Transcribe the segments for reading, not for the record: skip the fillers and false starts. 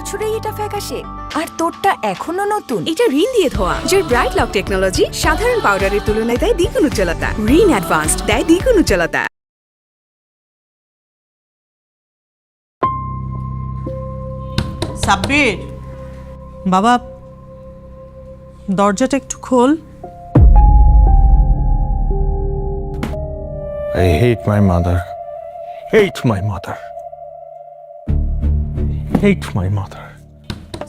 বছরেই এটা ফ্যাকাশে, আর তোরটা এখনো নতুন। এটা রিন দিয়ে ধোয়া, যে ব্রাইট লক টেকনোলজি সাধারণ পাউডারের তুলনায় দেয় দ্বিগুণ উজ্জ্বলতা। রিন অ্যাডভান্সড দেয় দ্বিগুণ উজ্জ্বলতা। সাব্বির, বাবা দরজাটা একটু খোল। I hate my mother. Hate my mother. Hate my mother.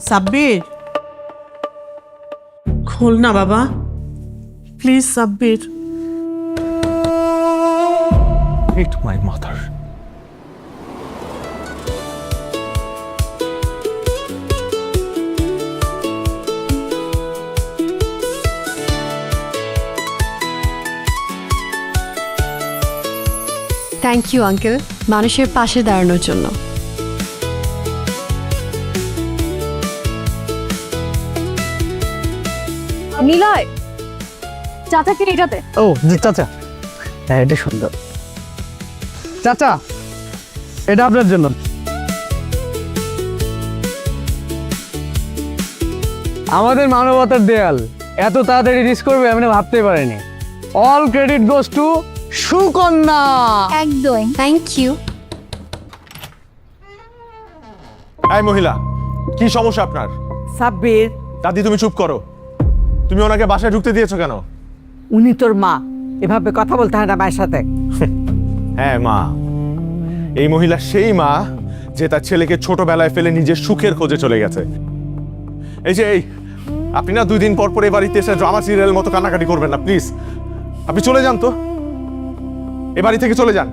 Sabbir, খোল না বাবা, please Sabbir. Hate my mother. Thank you uncle, মানুষের পাশে দাঁড়ানোর জন্য। নিলয়, চাচাকে এটাতে। ও জি চাচা, হ্যাঁ এটা সুন্দর। চাচা এটা আপনার জন্য। আমাদের মানবতার দেয়াল এত তাড়াতাড়ি রিচ করবে আমি ভাবতেই পারিনি। All credit goes to Sukanya. একদম। Thank you. এই মহিলা, কি সমস্যা আপনার? সাব্বির, দাদি তুমি চুপ করো। তুমি ওনাকে বাসায় ঢুকতে দিয়েছো কেন? উনি তোর মা, এভাবে কথা বলতে হয় না মায়ের সাথে। হ্যাঁ মা, এই মহিলা সেই মা যে তার ছেলেকে ছোটবেলায় ফেলে নিজের সুখের খোঁজে চলে গেছে। এই যে আপনি না 2 দিন পর পর এই বাড়িতে এসে ড্রামা সিরিয়ালের মতো কান্নাকাটি করবেন না প্লিজ। আপনি চলে যান তো, এ বাড়ি থেকে চলে যান।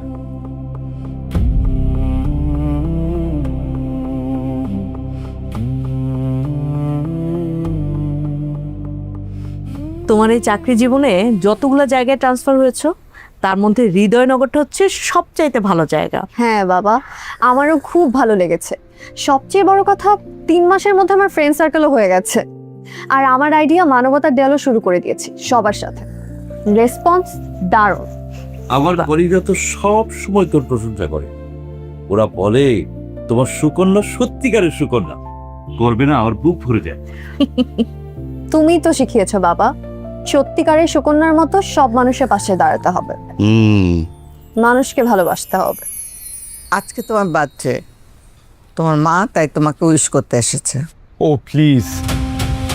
তোমার এই চাকরি জীবনে যতগুলো জায়গায় ট্রান্সফার হয়েছো তার মধ্যে হৃদয়নগরটা হচ্ছে সবচাইতে ভালো জায়গা। হ্যাঁ বাবা, আমারও খুব ভালো লেগেছে। সবচেয়ে বড় কথা, 3 মাসের মধ্যে আমার ফ্রেন্ড সার্কেলও হয়ে গেছে। আর আমার আইডিয়া মানবতার দেয়ালও শুরু করে দিয়েছি সবার সাথে। রেসপন্স দারুণ। আমার পরিবার তো সব সময় তোর প্রশংসা করে। ওরা বলে তোমার সুকন্যা সত্যিকারের সুকন্যা, করবে না আমার বুক ভরে যায়। তুমি তো শিখিয়েছো বাবা, সত্যিকারের সুকন্যার মতো সব মানুষের পাশে দাঁড়াতে হবে, মানুষকে ভালোবাসতে হবে। আজকে তোমার বার্থডে, তোমার মা তাই তোমাকে উইশ করতে এসেছে। ও প্লিজ,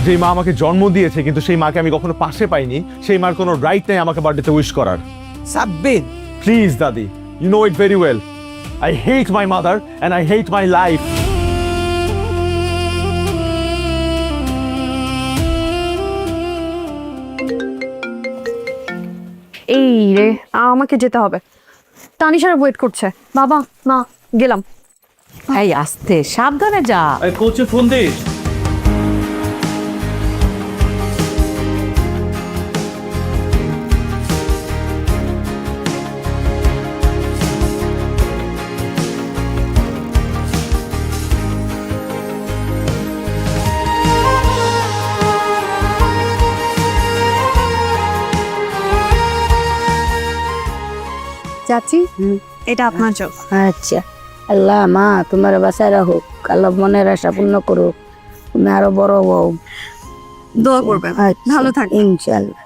যে মা আমাকে জন্ম দিয়েছে কিন্তু সেই মাকে আমি কখনো পাশে পাইনি, সেই মার কোনো রাইট নেই আমাকে বার্থডেতে উইশ করার। সাব্বির, প্লিজ দাদি, you know it very well. I hate my mother and I hate my life. এই রে, আমাকে যেতে হবে, তানিশারা ওয়েট করছে। বাবা মা গেলাম। এই আস্তে সাবধানে যা। কোচে ফোন দিস। চাচি, এটা আপনার জন্য। আচ্ছা, আল্লাহ মা তোমার বাসায় রাখুক, আল্লাহ মনের আশা পূর্ণ করুক, তুমি আরো বড় হও। দোয়া করবেন, ভালো থাকবেন ইনশাআল্লাহ।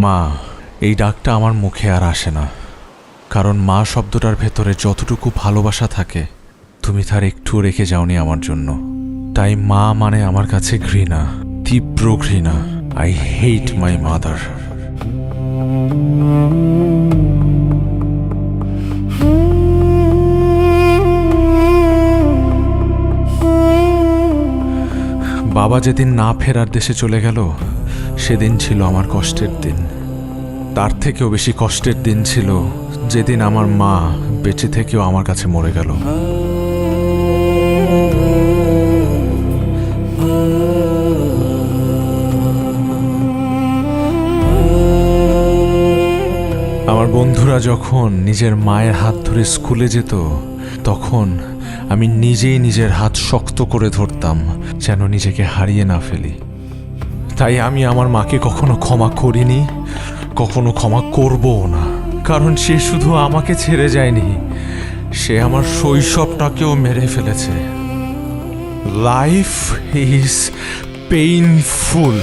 মা, এই ডাকটা আমার মুখে আর আসে না, কারণ মা শব্দটার ভেতরে যতটুকু ভালোবাসা থাকে তুমি তার একটু রেখে যাওনি আমার জন্য। তাই মা মানে আমার কাছে ঘৃণা, তীব্র ঘৃণা। I hate my mother. বাবা যেদিন না ফেরার দেশে চলে গেল সেদিন ছিল আমার কষ্টের দিন। তার থেকেও বেশি কষ্টের দিন ছিল যেদিন আমার মা বেঁচে থেকেও আমার কাছে মরে গেল। আমার বন্ধুরা যখন নিজের মায়ের হাত ধরে স্কুলে যেত তখন আমি নিজেই নিজের হাত শক্ত করে ধরতাম যেন নিজেকে হারিয়ে না ফেলি। তাই আমি আমার মাকে কখনো ক্ষমা করিনি, কখনো ক্ষমা করবও না, কারণ সে শুধু আমাকে ছেড়ে যায়নি, সে আমার শৈশবটাকেও মেরে ফেলেছে। Life is painful.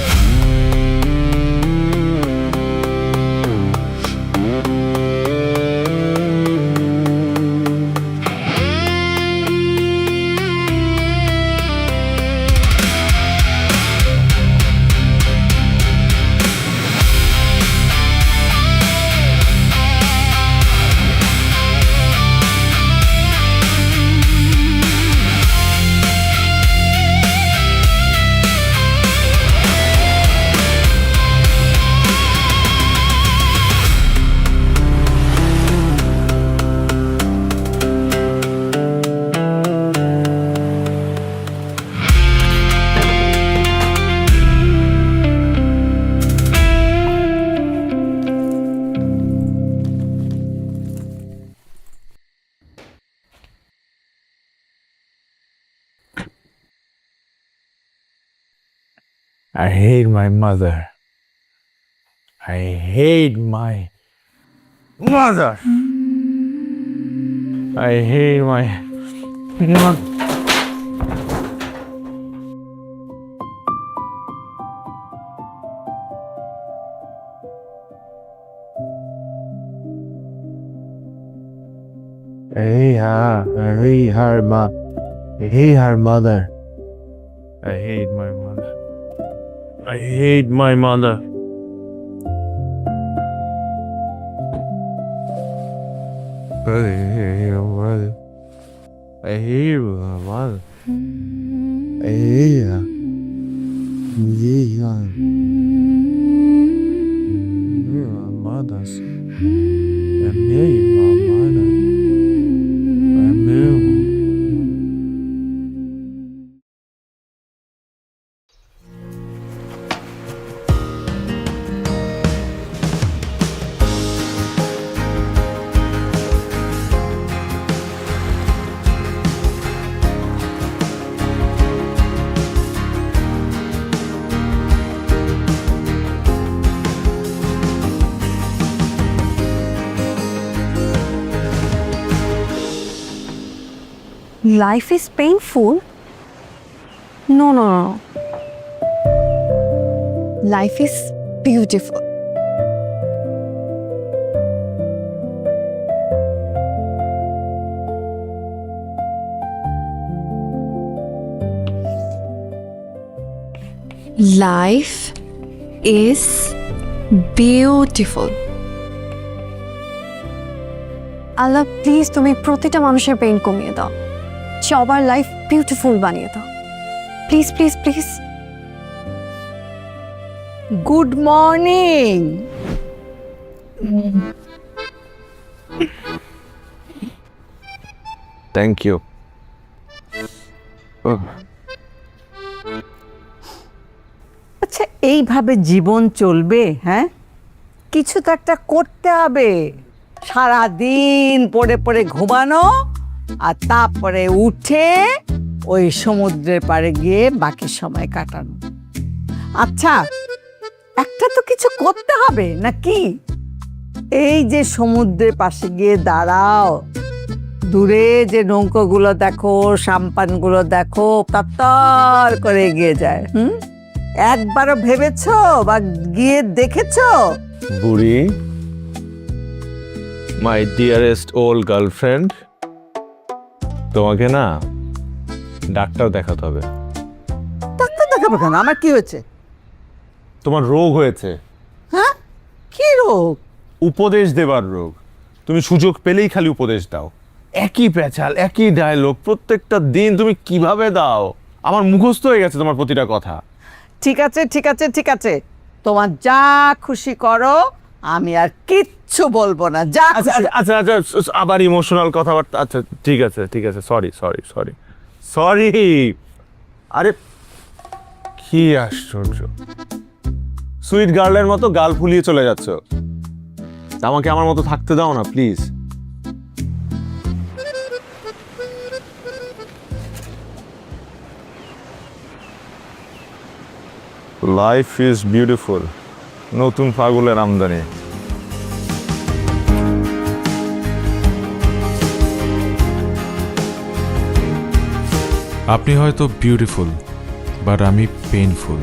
I hate my mother. I hate my mother. I hate my mother. I hate her mother. I hate my mother. I hate my mother. I hate my mother. I hate my mother. I hate her. My mother's. I hate my mother. I hate. Life is painful? No. Life is beautiful. Life is beautiful. Allah please তুমি প্রতিটা মানুষের pain কমিয়ে দাও, সবার life beautiful বানিয়ে দাও, please please please. Good morning. Thank you. আচ্ছা, এইভাবে জীবন চলবে? হ্যাঁ, কিছু তো একটা করতে হবে। সারা দিন পড়ে পড়ে ঘুমানো আর তারপরে উঠে ওই সমুদ্রের পাড়ে গিয়ে বাকি সময় কাটানো। আচ্ছা, একটা তো কিছু করতে হবে নাকি? এই যে সমুদ্রের পাশে গিয়ে দাঁড়াও, দূরে যে নৌকোগুলো দেখো, সাম্পানগুলো দেখো, তত্তর করে এগিয়ে যায়। একবারও ভেবেছো বা গিয়ে দেখেছো? বুড়ি, মাই ডিয়ারেস্ট ওল্ড গার্লফ্রেন্ড, তোমাকে না ডাক্তার দেখাতে হবে। ডাক্তার দেখাবো কেন? আমার কি হয়েছে? তোমার রোগ হয়েছে। হ্যাঁ, কি রোগ? উপদেশ দেবার রোগ। তুমি সুযোগ পেলেই খালি উপদেশ দাও, একই প্যাচাল, একই ডায়লগ প্রত্যেকটা দিন। তুমি কিভাবে দাও? আমার মুখস্থ হয়ে গেছে তোমার প্রতিটা কথা। ঠিক আছে ঠিক আছে ঠিক আছে, তোমার যা খুশি করো, আমি আর কিচ্ছু বলবো না। যা আচ্ছা আচ্ছা আচ্ছা, আবার ইমোশনাল কথাবার্তা। আচ্ছা ঠিক আছে ঠিক আছে, সরি সরি সরি সরি। আরে কি আশ্চর্য, সুইট গার্লের মতো গাল ফুলিয়ে চলে যাচ্ছ। আমাকে আমার মতো থাকতে দাও না প্লিজ। লাইফ ইজ বিউটিফুল, নতুন পাগলের আমদানি। আপনি হয়তো বিউটিফুল, বাট আমি পেইনফুল।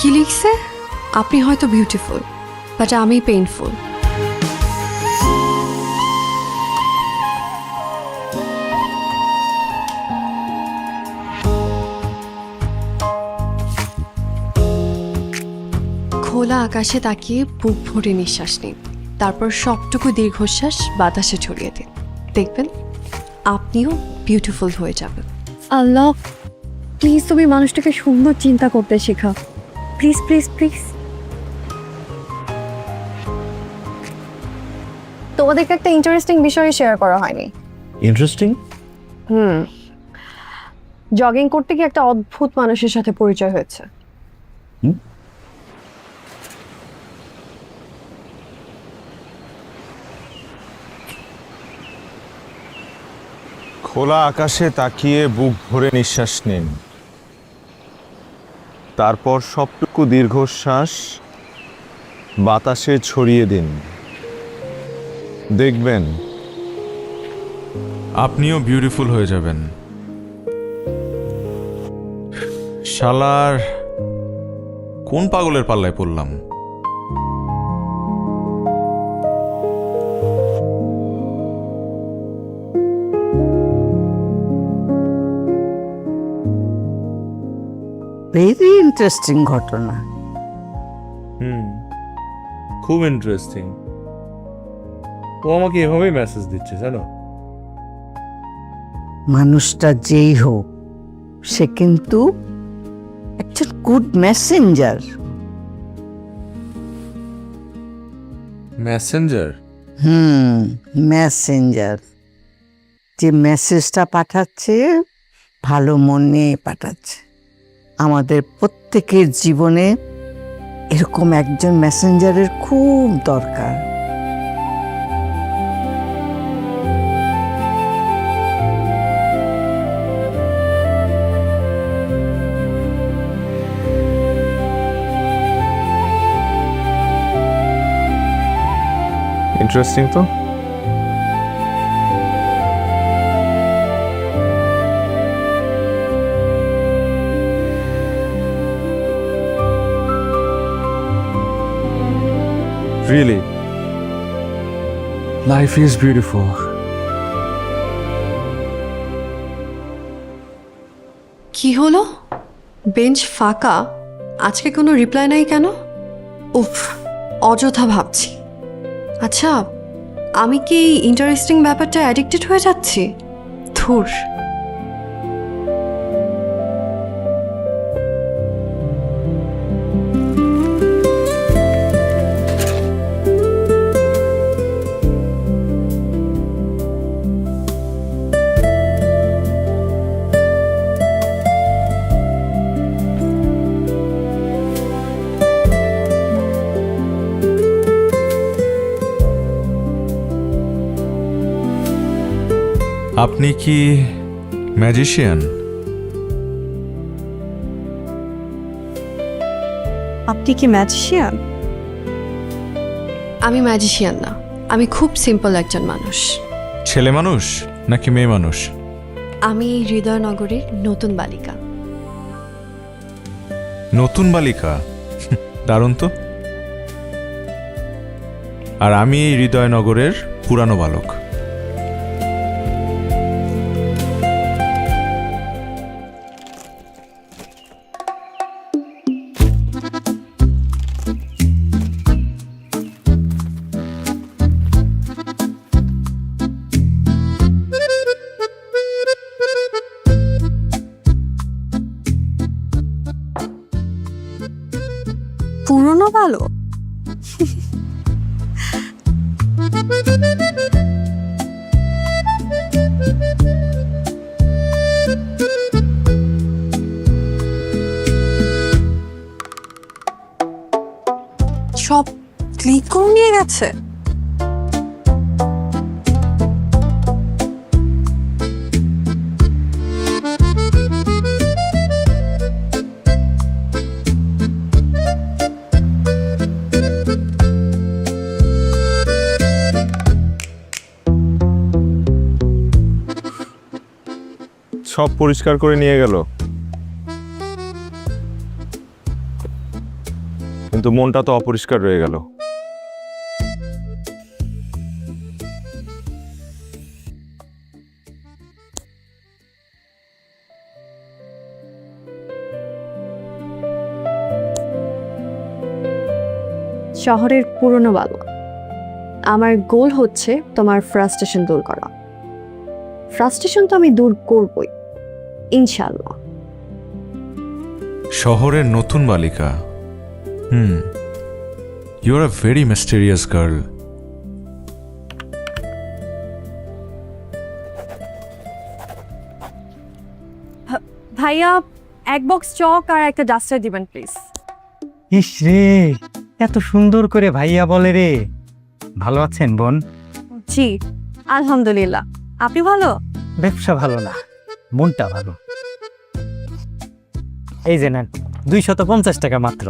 কি লিখছে? আপনি হয়তো বিউটিফুল, বাট আমি পেইনফুল। খোলা আকাশে তাকিয়ে বুক ভরে নিঃশ্বাস নিন, তারপর সবটুকু দীর্ঘশ্বাস বাতাসে ছড়িয়ে দিন। দেখবেন আপনিও বিউটিফুল হয়ে যাবেন। আল্লাহ, প্লিজ তুমি মানুষটাকে সুন্দর চিন্তা করতে শেখাও। Please please please. তোমাদেরকে একটা ইন্টারেস্টিং বিষয় শেয়ার করা হয়নি। ইন্টারেস্টিং? জগিং করতে গিয়ে একটা অদ্ভুত মানুষের সাথে পরিচয় হয়েছে। খোলা আকাশে তাকিয়ে বুক ভরে নিঃশ্বাস নিন, তারপর সবটুকু দীর্ঘশ্বাস বাতাসে ছড়িয়ে দিন। দেখবেন আপনিও বিউটিফুল হয়ে যাবেন। শালার কোন পাগলের পাল্লায় পড়লাম? ভেরি ইন্টারেস্টিং ঘটনা। খুব ইন্টারেস্টিং। ও আমাকে এভাবেই মেসেজ দিচ্ছে জানো। মানুষটা যেই হোক, সে কিন্তু একজন গুড মেসেঞ্জার। মেসেঞ্জার? মেসেঞ্জার। যে মেসেজটা পাঠাচ্ছে ভালো মন নিয়ে পাঠাচ্ছে। আমাদের প্রত্যেকের জীবনে এরকম একজন মেসেঞ্জারের খুব দরকার। ইন্টারেস্টিং তো। Really, life is beautiful. কি হলো? বেঞ্চ ফাঁকা, আজকে কোনো রিপ্লাই নাই কেন? উফ, অযথা ভাবছি। আচ্ছা, আমি কি ইন্টারেস্টিং ব্যাপারটা অ্যাডিক্টেড হয়ে যাচ্ছি? ধুর। আপনি কি ম্যাজিশিয়ান? আপনি কি ম্যাজিশিয়ান? আমি ম্যাজিশিয়ান না, আমি খুব সিম্পল একজন মানুষ। ছেলে মানুষ নাকি মেয়ে মানুষ? আমি এই হৃদয়নগরের নতুন বালিকা। নতুন বালিকা? দারুণ তো। আর আমি এই হৃদয়নগরের পুরানো বালক। পুরনো ভালো। নিয়ে গেছে? সব পরিষ্কার করে নিয়ে গেল, কিন্তু মনটা তো অপরিষ্কার রয়ে গেল। শহরের পুরনো বালক, আমার গোল হচ্ছে তোমার ফ্রাস্ট্রেশন দূর করা। ফ্রাস্ট্রেশন তো আমি দূর করবই, ইনশাআল্লাহ। শহরের নতুন বালিকা, you are a very mysterious girl. ভাইয়া, এক বক্স চক আর একটা ডাস্টার দিবেন প্লিজ। ইস রে, এত সুন্দর করে ভাইয়া বলে রে। ভালো আছেন বোন? জি আলহামদুলিল্লাহ, আপনি ভালো? ব্যবসা ভালো না, মনটা ভালো। এই যে নেন 250 টাকা মাত্র।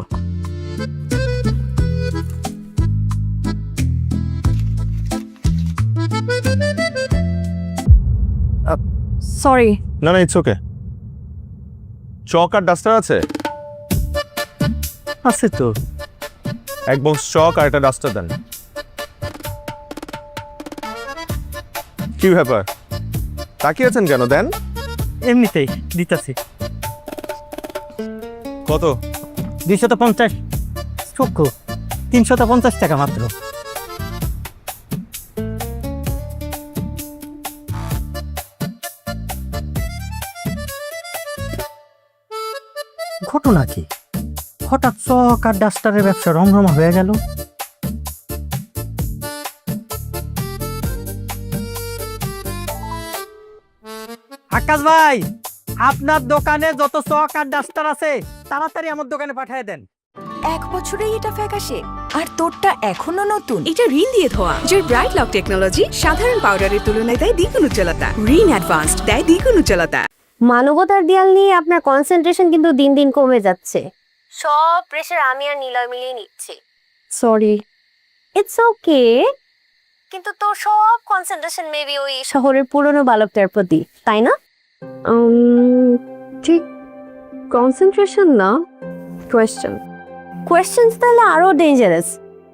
সরি। না না, it's okay. Chak R duster আছে? আছে তো। এক বক্স চক আর একটা ডাস্টার দেন। কি ব্যাপার, তাকিয়ে আছেন কেন? দেন। এমনিতেই দিতাছি। কত? 250। চক্ষু 350 টাকা মাত্র। ঘটনা কি? হঠাৎ চক আর ডাস্টারের ব্যবসা রমরমা হয়ে গেল। আকাশ ভাই, আপনার দোকানে যত চক আর ডাস্টার আছে তাড়াতাড়ি আমার দোকানে পাঠিয়ে দেন। 1 বছরেই এটা ফ্যাকাশে, আর তোরটা এখনো নতুন। এটা রিন দিয়ে ধোয়া। যে ব্রাইট লক টেকনোলজি সাধারণ পাউডারের তুলনায় দেয় দ্বিগুণ উজ্জ্বলতা। রিন অ্যাডভান্সড দেয় দ্বিগুণ উজ্জ্বলতা। মানবতার দেয়াল নিয়ে আপনার কনসেন্ট্রেশন কিন্তু দিন দিন কমে যাচ্ছে। সব প্রেশার আমি আর নিলয় মিলিয়ে নিচ্ছি। সরি। It's okay. কিন্তু তোর সব কনসেন্ট্রেশন মেবি ওই শহরের পুরনো বালকটার প্রতি, তাই না? ঠিক কনসেন্ট্রেশন না, কোয়েশ্চেন। কোয়েশ্চেন্স তাহলে আরো ডেঞ্জারাস।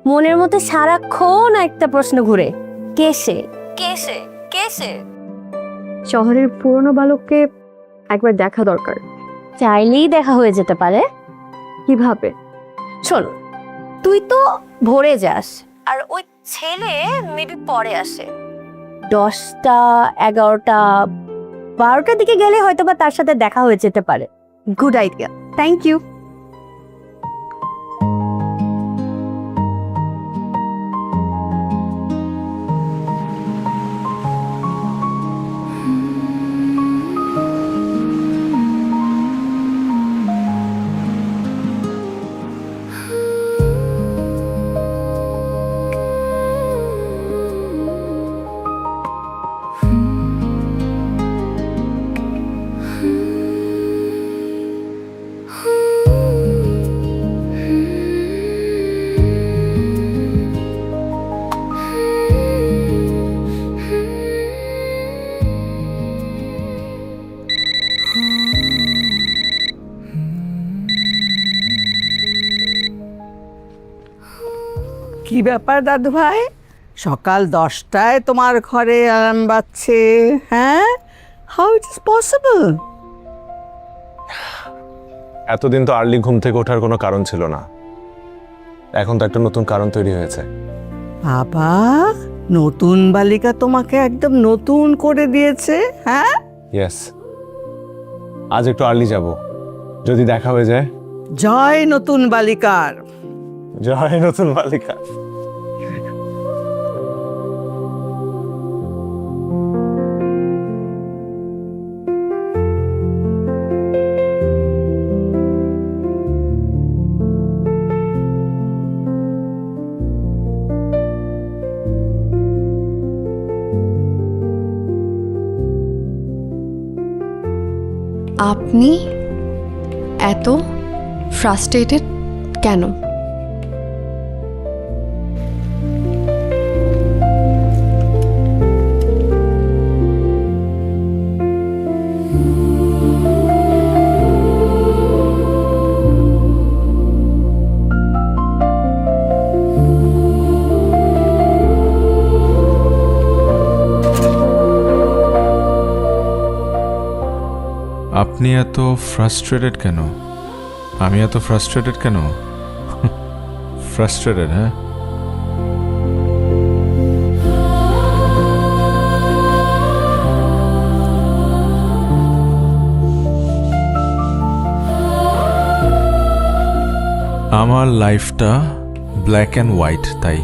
মনের মধ্যে সারাক্ষণ একটা প্রশ্ন ঘুরে, কে সে, কে সে, কে সে? শহরের পুরনো বালককে একবার দেখা দরকার। চাইলেই দেখা হয়ে যেতে পারে। কিভাবে? শোন, তুই তো ভোরে যাস আর ওই ছেলে মেবি পরে আসে। 10টা, 11টা, 12টার দিকে গেলে হয়তো বা তার সাথে দেখা হয়ে যেতে পারে। Good idea, thank you. কি ব্যাপার দাদু ভাই, সকাল 10টায় তোমার ঘরে অ্যালার্ম বাজছে? হ্যাঁ, হাউ ইট ইজ পসিবল? এতদিন তো আর্লি ঘুম থেকে ওঠার কোনো কারণ ছিল না, এখন তো একটা নতুন কারণ তৈরি হয়েছে। বাবা, নতুন বালিকা তোমাকে একদম নতুন করে দিয়েছে। হ্যাঁ, ইয়েস, আজ একটু আর্লি যাব, যদি দেখা হয়ে যায়। জয় নতুন বালিকার। জয় নতুন বালিকা। আপনি এত ফ্রাস্ট্রেটেড কেন? আপনি এত ফ্রাস্ট্রেটেড কেন? আমি এত ফ্রাস্ট্রেটেড কেন? ফ্রাস্ট্রেটেড, হ্যাঁ? আমার লাইফটা ব্ল্যাক অ্যান্ড হোয়াইট, তাই।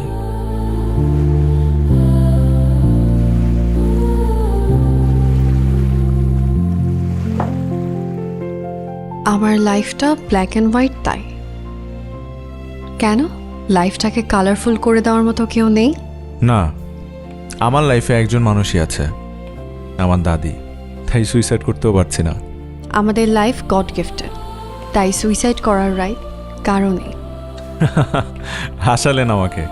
আমার লাইফটা ব্ল্যাক অ্যান্ড হোয়াইট, তাই। কেন? লাইফটাকে কালারফুল করে দেওয়ার মতো কেউ নেই? না, আমার লাইফে একজন মানুষই আছে, আমার দাদি। তাই সুইসাইড করতেও পারছি না। আমাদের লাইফ গড গিফটেড, তাই সুইসাইড করার রাইট কারো নেই। হাসালেন আমাকে।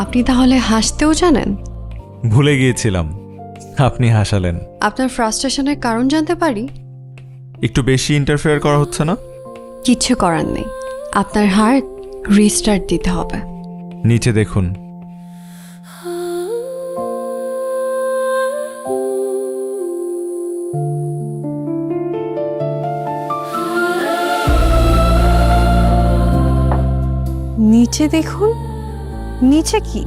আপনি তাহলে হাসতেও জানেন? ভুলে গিয়েছিলাম, আপনি হাসালেন। আপনার ফ্রাস্ট্রেশনের কারণ জানতে পারি? একটু বেশি ইন্টারফেয়ার করা হচ্ছে না? কিচ্ছু করার নেই, আপনার হার্ট রিস্টার্ট দিতে হবে। নিচে দেখুন। নিচে দেখুন। নিচে কি?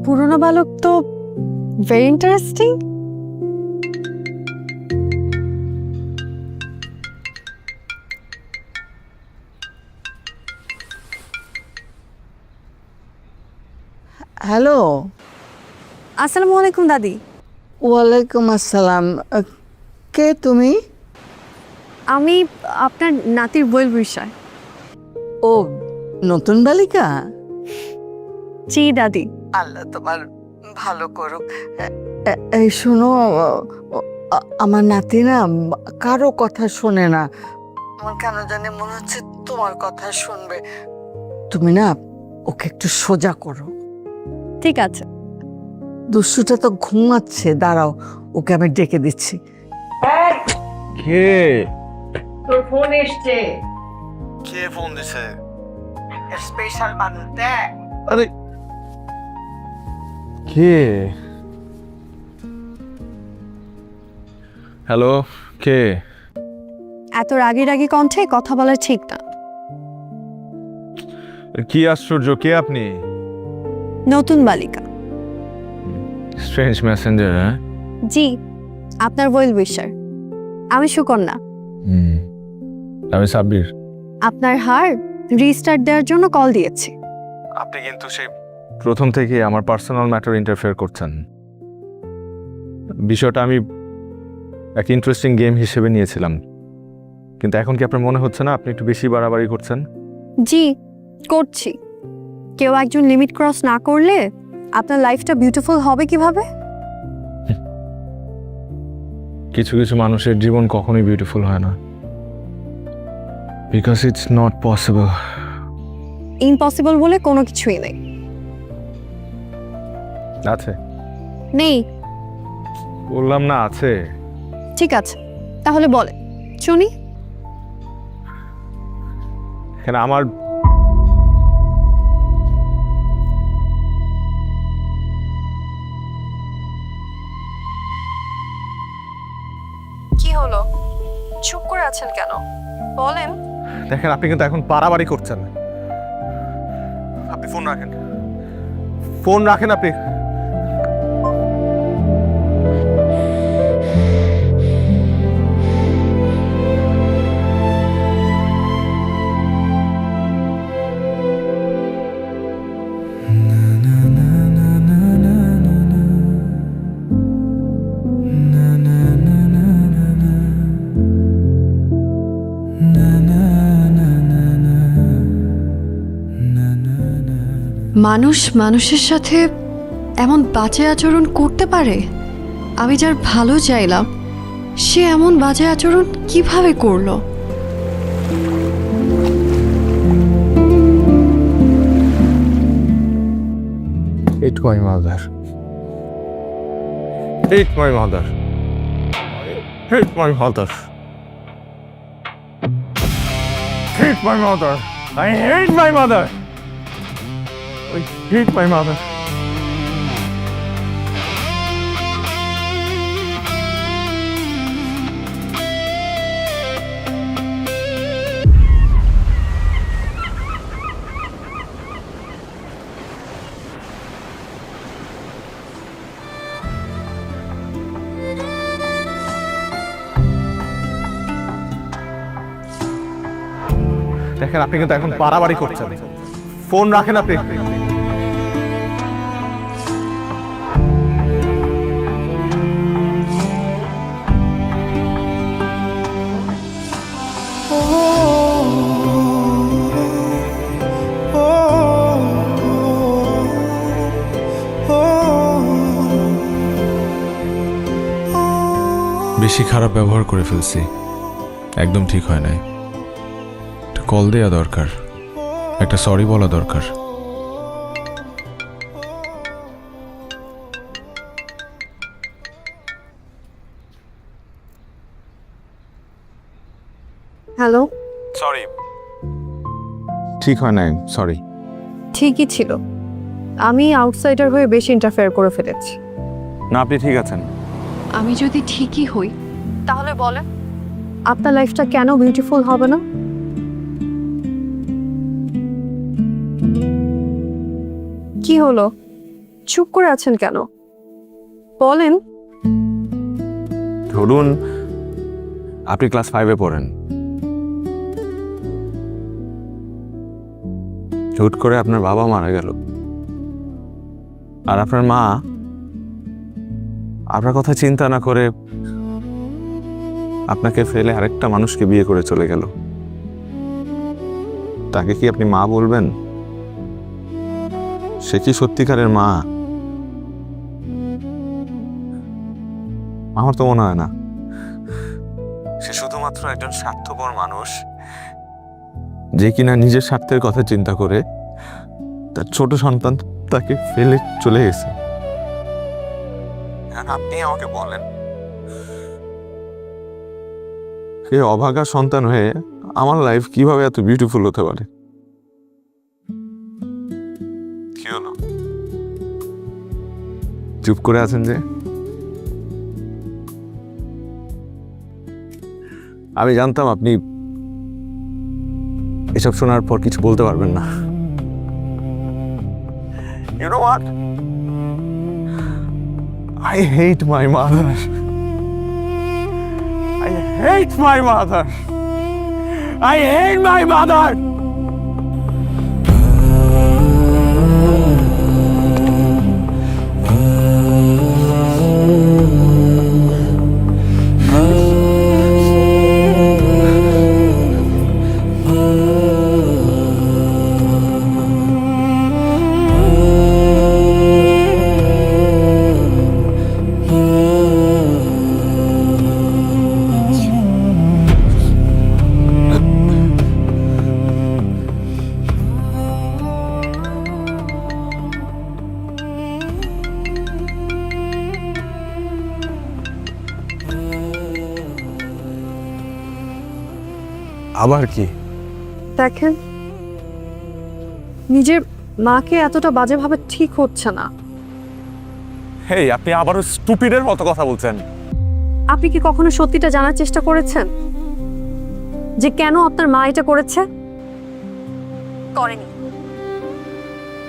পুরনো বালক তো ভেরি ইন্টারেস্টিং। হ্যালো। আসসালামু আলাইকুম দাদি। ওয়ালাইকুম আসসালাম। কে তুমি? আমি আপনার নাতির বইয়ের বিষয়। ও, নতুন বালিকা? জি দাদি। আল্লাহ তোমার ভালো করুক। এই শোনো, আমার নাতি না কারো কথা শোনে না। আমার কেন জানি মনে হচ্ছে তোমার কথা শুনবে। তুমি না ওকে একটু সোজা করো। ঠিক আছে। দুষ্টুটা তো ঘুমাচ্ছে, দাঁড়াও ওকে আমি ডেকে দিচ্ছি। কে? তোর ফোন এসছে। কে ফোন দিছে? স্পেশাল মানুষ, দেখ। আরে কে? হ্যালো, কে? এত রাগি রাগি কণ্ঠে কথা বলা ঠিক না। কি আশ্চর্য, কে আপনি? নতুন বালিকা। স্ট্রেঞ্জ মেসেঞ্জার, হ্যাঁ? জি, আপনার ওয়েল উইশার। আমি সুকন্যা। আমি সাব্বির। আপনার হার্ট রিস্টার্ট দেওয়ার জন্য কল দিয়েছি। আপনি কিন্তু সেই প্রথম থেকে আমার পার্সোনাল ম্যাটার ইন্টারফেয়ার করছেন। বিষয়টা আমি একটা ইন্টারেস্টিং গেম হিসেবে নিয়েছিলাম, কিন্তু এখন কি আপনার মনে হচ্ছে না আপনি একটু বেশি বাড়াবাড়ি করছেন? জি, করছি। কেউ একজন লিমিট ক্রস না করলে আপনার লাইফটা বিউটিফুল হবে কিভাবে? কিছু কিছু মানুষের জীবন কখনোই বিউটিফুল হয় না, because it's not possible. Impossible বলে কোনো কিছুই নেই। আছে? নেই। বললাম না আছে। ঠিক আছে, তাহলে বলে শুনি। এখানে আমার কি হলো? চুপ করে আছেন কেন? বলেন। দেখেন, আপনি কিন্তু এখন বাড়াবাড়ি করছেন। আপনি ফোন রাখেন, ফোন রাখেন আপনি। না মানুষ মানুষের সাথে এমন বাজে আচরণ করতে পারে? আমি যার ভালো চাইলাম সে এমন বাজে আচরণ কিভাবে করলো? Hate my mother. Hate my mother. Hate my mother. Hate my mother. I hate my mother. I hate my mother. দেখেন আপনি কিন্তু এখন বাড়াবাড়ি করছেন। ফোন রাখেন আপনি। বেশি খারাপ ব্যবহার করে ফেলছি, একদম ঠিক হয় নাই। একটা কল দেওয়া দরকার, একটা সরি বলা দরকার। হ্যালো, সরি, ঠিক হয় নাই, সরি। ঠিকই ছিল, আমি আউটসাইডার হয়ে বেশি ইন্টারফেয়ার করে ফেলেছি। না, আপনি ঠিক আছেন। আমি যদি ঠিকই হই তাহলে বলেন আপনার লাইফটা কেন বিউটিফুল হবে না? কি হলো, চুপ করে আছেন কেন? বলেন। ধরুন আপনি ক্লাস 5-এ পড়েন, হুট করে আপনার বাবা মারা গেল, আর আপনার মা আপনার কথা চিন্তা না করে আপনাকে ফেলে আরেকটা মানুষকে বিয়ে করে চলে গেল। তাকে কি আপনি মা বলবেন? সে কি সত্যিকারের মা? আমার তো মনে হয় না। সে শুধুমাত্র একজন স্বার্থপর মানুষ, যে কিনা নিজের স্বার্থের কথা চিন্তা করে তার ছোট সন্তান তাকে ফেলে চলে গেছে। আপনি আমাকে বলেন, সে অভাগা সন্তান হয়ে আমার লাইফ কিভাবে এত বিউটিফুল হতে পারে? কি হলো, চুপ করে আছেন যে? আমি জানতাম আপনি এসব শোনার পর কিছু বলতে পারবেন না। You know what? I hate my mother. I hate my mother. I hate my mother. আবার কি? দেখেন, নিজের মাকে এতটা বাজেভাবে ঠিক হচ্ছে না। হেই, আপনি আবারও স্টুপিডের মতো কথা বলছেন। আপনি কি কখনো সত্যিটা জানার চেষ্টা করেছেন যে কেন আপনার মা এটা করেছে? করেনি।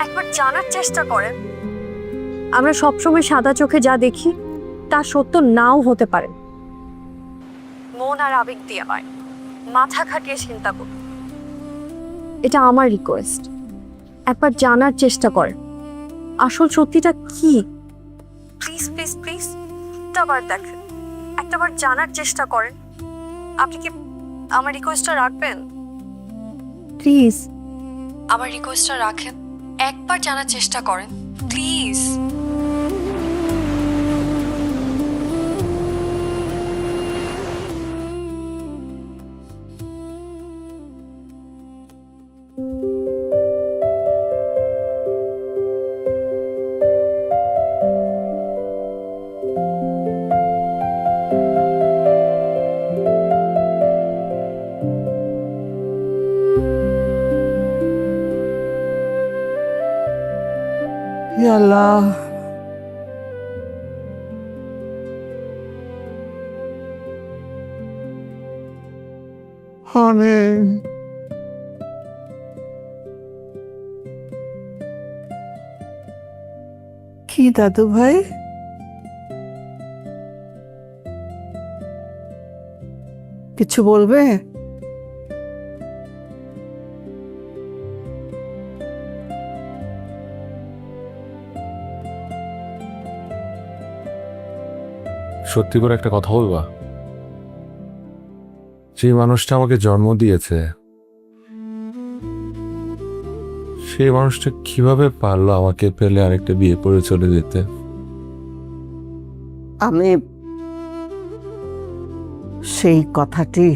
একবার জানার চেষ্টা করেন। আমরা সবসময় সাদা চোখে যা দেখি তা সত্য নাও হতে পারে। মন আর আবেগ দিয়ে হয়, মাথা খাটিয়ে চিন্তা করুন। এটা আমার রিকোয়েস্ট, একবার জানার চেষ্টা করেন আসল সত্যিটা কি। প্লিজ প্লিজ প্লিজ একটাবার দেখেন, একটাবার জানার চেষ্টা করেন। আপনি কি আমার রিকোয়েস্টটা রাখবেন? প্লিজ আমার রিকোয়েস্টটা রাখেন, একবার জানার চেষ্টা করেন প্লিজ। হে আল্লাহ, অনেক কি দাদু ভাই? কিছু বলবে? সত্যি করে একটা কথা বলবা? যে মানুষটা আমাকে জন্ম দিয়েছে সেই মানুষটা কিভাবে পারলো আমাকে পেলে আরেকটা বিয়ে করে চলে যেতে? আমি সেই কথাটি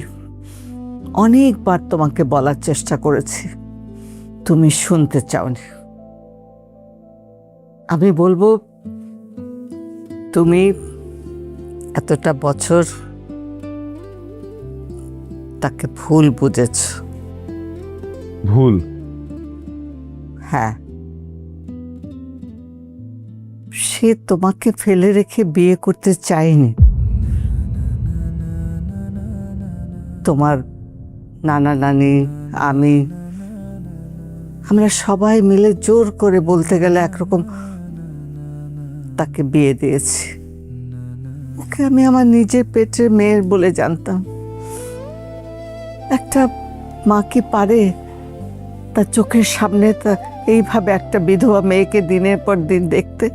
অনেকবার তোমাকে বলার চেষ্টা করেছি, তুমি শুনতে চাওনি। আমি বলবো, তুমি এতটা বছর তাকে ভুল বুঝেছ। ভুল? হ্যাঁ, সে তোমাকে ফেলে রেখে বিয়ে করতে চায়নি। তোমার নানা নানি, আমরা সবাই মিলে জোর করে বলতে গেলে একরকম তাকে বিয়ে দিয়েছি। ওকে আমি আমার নিজের পেটের মেয়ের বলে জানতাম। একটা মা কি পারে তার চোখের সামনে এইভাবে একটা বিধবা মেয়েকে দিনের পর দিন দেখতে?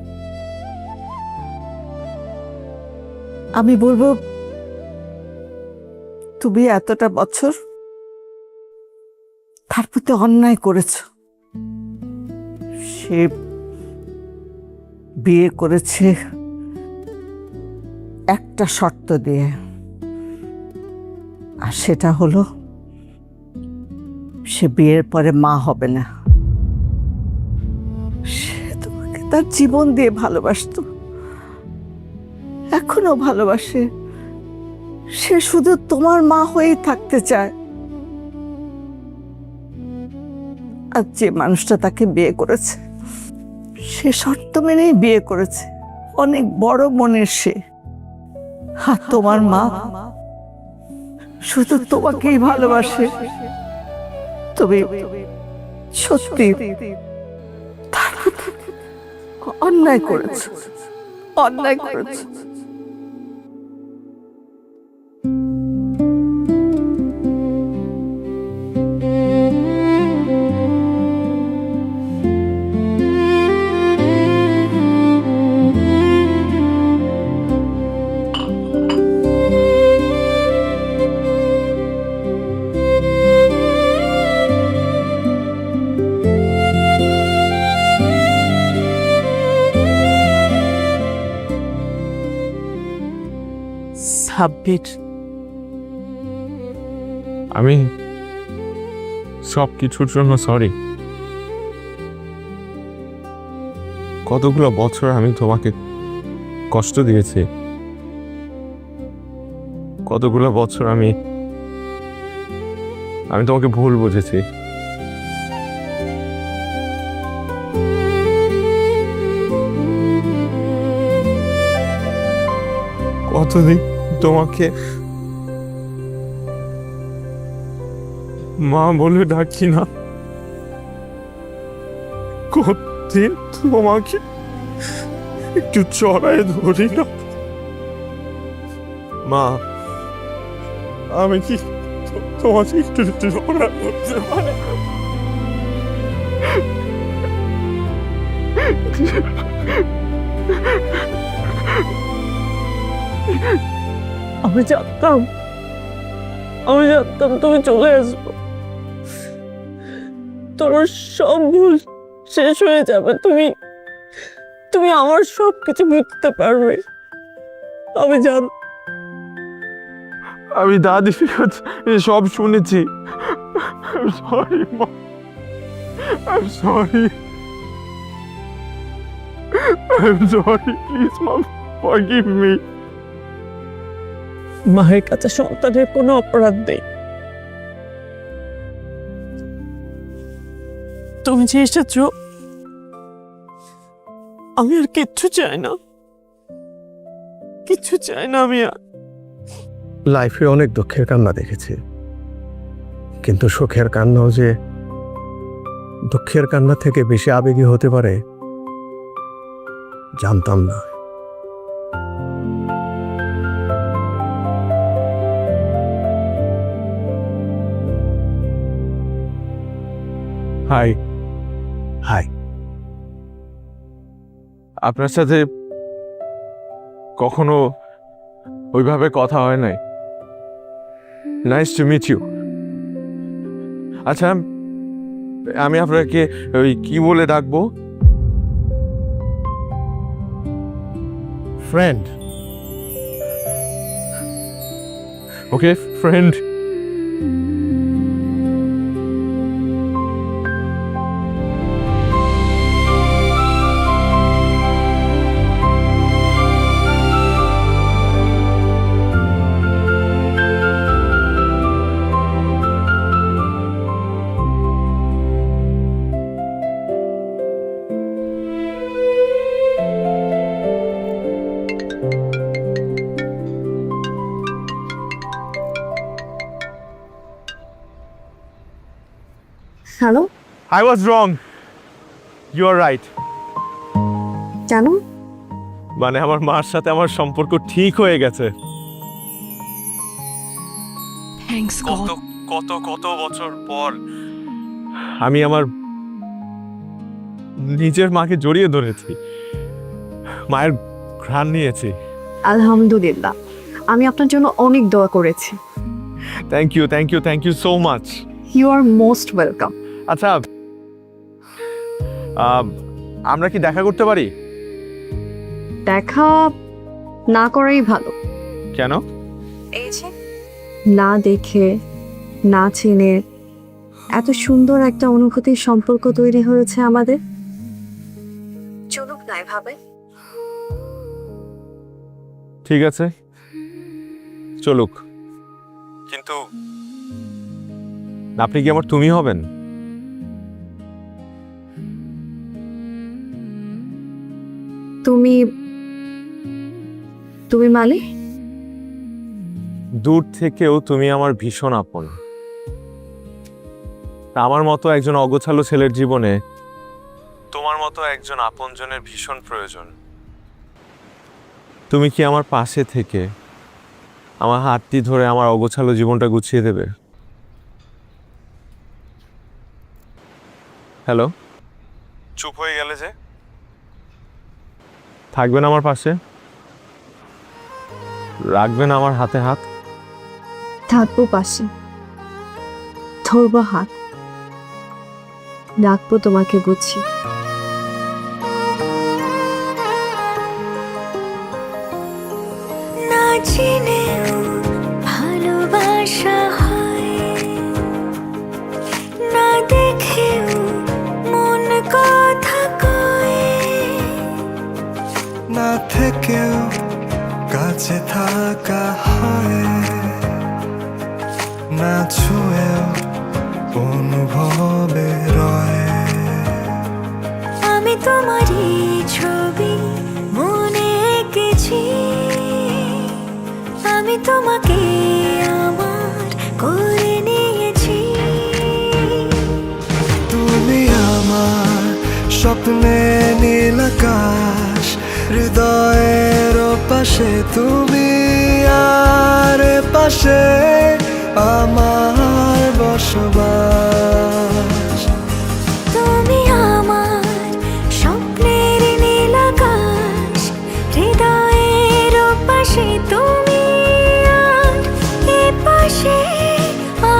আমি বলবো, তুমি এতটা বছর তার প্রতি অন্যায় করেছ। সে বিয়ে করেছে একটা শর্ত দিয়ে, আর সেটা হলো সে বিয়ের পরে মা হবে না। সে তোমাকে তার জীবন দিয়ে ভালোবাসতো, এখনো ভালোবাসে। সে শুধু তোমার মা হয়েই থাকতে চায়। আর যে মানুষটা তাকে বিয়ে করেছে সে শর্ত মেনেই বিয়ে করেছে, অনেক বড় মনের সে। আর তোমার মা শুধু তোমাকেই ভালোবাসে। তুমি সত্যি তার প্রতি অন্যায় করেছো, অন্যায় করেছো। সাব্বির, আমি সব কিছুর জন্য সরি। কতগুলো বছর আমি তোমাকে কষ্ট দিয়েছি, কতগুলো বছর আমি তোমাকে ভুল বুঝেছি। কতদিন তোমাকে মা বলে ডাকি না, কতদিন তোমাকে একটু চড়ায় ধরি না। মা, আমি কি তোমাকে একটু জড়া করতে পারি? আমি জানতাম তুমি চলে আসবো। তোর সব ভুল শেষ হয়ে যাবে, তুমি তুমি আমার সব কিছু বুঝতে পারবে। আমি জান, আমি দাদির কাছে সব শুনেছি। সরি মা, I'm sorry. I'm sorry. Please, mom, forgive me. মায়ের কাছে সন্তানের কোনো অপরাধ নেই। তুমি যে এসেছো, আমি আর কিচ্ছু চাই না, কিচ্ছু চাই না আমি আর। লাইফে অনেক দুঃখের কান্না দেখেছি, কিন্তু সুখের কান্নাও যে দুঃখের কান্না থেকে বেশি আবেগী হতে পারে জানতাম না। Hi, hi. আপনার সাথে কখনো ওইভাবে কথা হয় নাই। Nice to meet you. আচ্ছা, আমি আপনাকে ওই কি বলে ডাকবো? Friend. Okay, friend. Hello, I was wrong. You are right. কেন? মানে আমার মার সাথে আমার সম্পর্ক ঠিক হয়ে গেছে। থ্যাঙ্কস কত কত কত বছর পর আমি আমার নিজের মাকে জড়িয়ে ধরেছি, মায়ের ঘ্রাণ নিয়েছি। আলহামদুলিল্লাহ, আমি আপনার জন্য অনেক দোয়া করেছি। Thank you, thank you, thank you so much. You are most welcome. আচ্ছা, আমরা কি দেখা করতে পারি? দেখা না করাই ভালো। কেন? এই যে না দেখে না চিনে এত সুন্দর একটা অনুভূতির সম্পর্ক তৈরি হয়েছে আমাদের। চলুক না এভাবে। ঠিক আছে, চলুক, কিন্তু আপনি কি আমার তুমি হবেন? তুমি তুমি মানে? দূর থেকেও তুমি আমার ভীষণ আপন। আমার মতো একজন অগোছালো ছেলের জীবনে তোমার মতো একজন আপনজনের ভীষণ প্রয়োজন। তুমি কি আমার পাশে থেকে আমার হাতটি ধরে আমার অগোছালো জীবনটা গুছিয়ে দেবে? হ্যালো, চুপ হয়ে গেলে যে? থাকবেন আমার পাশে? রাখবেন আমার হাতে হাত? থাকবো পাশে, ধরবো হাত, রাখবো তোমাকে বুঝি। না চিনেও ভালোবাসা হয়, না দেখেও মন কথা কয়, না থেকেও কাছে থাকা হয়, না ছুঁয়েও অনুভবে রয়। আমি তোমারই ছবি মনে এঁকেছি, আমি তোমাকে আমার করে নিয়েছি। তুমি আমার স্বপ্নে নীল আকাশ, হৃদয়ের পাশে তুমি, আর পাশে আমার বসবাস। তুমি আমার স্বপ্নের নীল আকাশ, হৃদয়ের পাশে তুমি, আর এ পাশে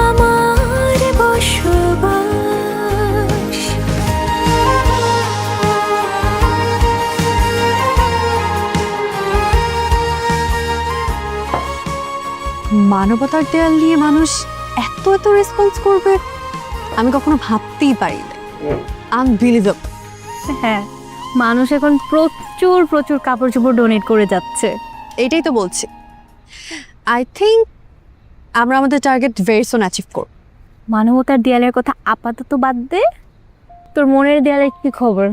আমার বসবাস। মানবতার দেয়াল নিয়ে মানুষ এত এত রেসপন্স করবে আমি কখনো ভাবতেই পারি না। আনবিলিভেবল। হ্যাঁ, মানুষ এখন প্রচুর প্রচুর কাপড় চোপড় ডোনেট করে যাচ্ছে। এটাই তো বলছি। আই থিঙ্ক আমরা আমাদের টার্গেট ভেরি সুন অ্যাচিভ করব। মানবতার দেয়ালের কথা আপাতত বাদ দে, তোর মনের দেয়ালের কি খবর?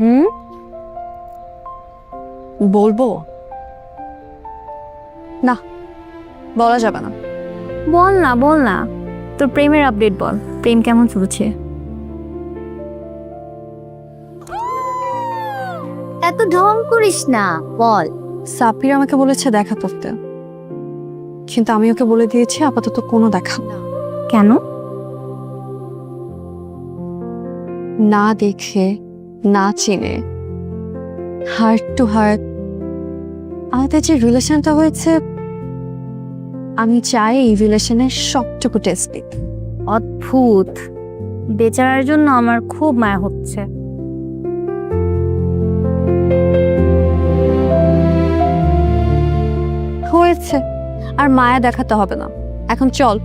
বলবো না, বলা যাবে না। বল না বল না, তোর প্রেমের আপডেট বল, প্রেম কেমন চলছে? এত ঢং করিস না, বল। সাপির আমাকে বলেছে দেখা করতে, কিন্তু আমি ওকে বলে দিয়েছি আপাতত কোনো দেখা না। কেন? না দেখে না চিনে হার্ট টু হার্ট আমাদের যে রিলেশনটা হয়েছে, আমি চাই এই রিলেশনের সবটুকু টেস্ট দিই। অদ্ভুত, বেচারার জন্য আমার খুব মায়া হচ্ছে। হয়েছে, আর মায়া দেখাতে হবে না। এখন চল।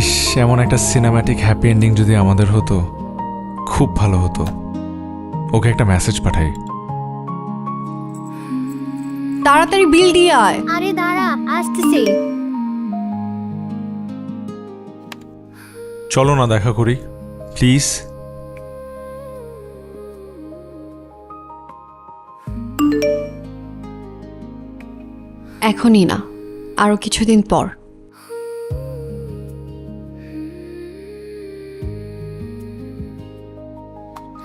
ইস, এমন একটা সিনেম্যাটিক হ্যাপি এন্ডিং যদি আমাদের হতো খুব ভালো হতো। ওকে একটা মেসেজ পাঠাই। তাড়াতাড়ি বিল দিয়ে আয়। আরে দাঁড়া, আসতেছি। চলো না দেখা করি প্লিজ। এখনই না, আরো কিছুদিন পর।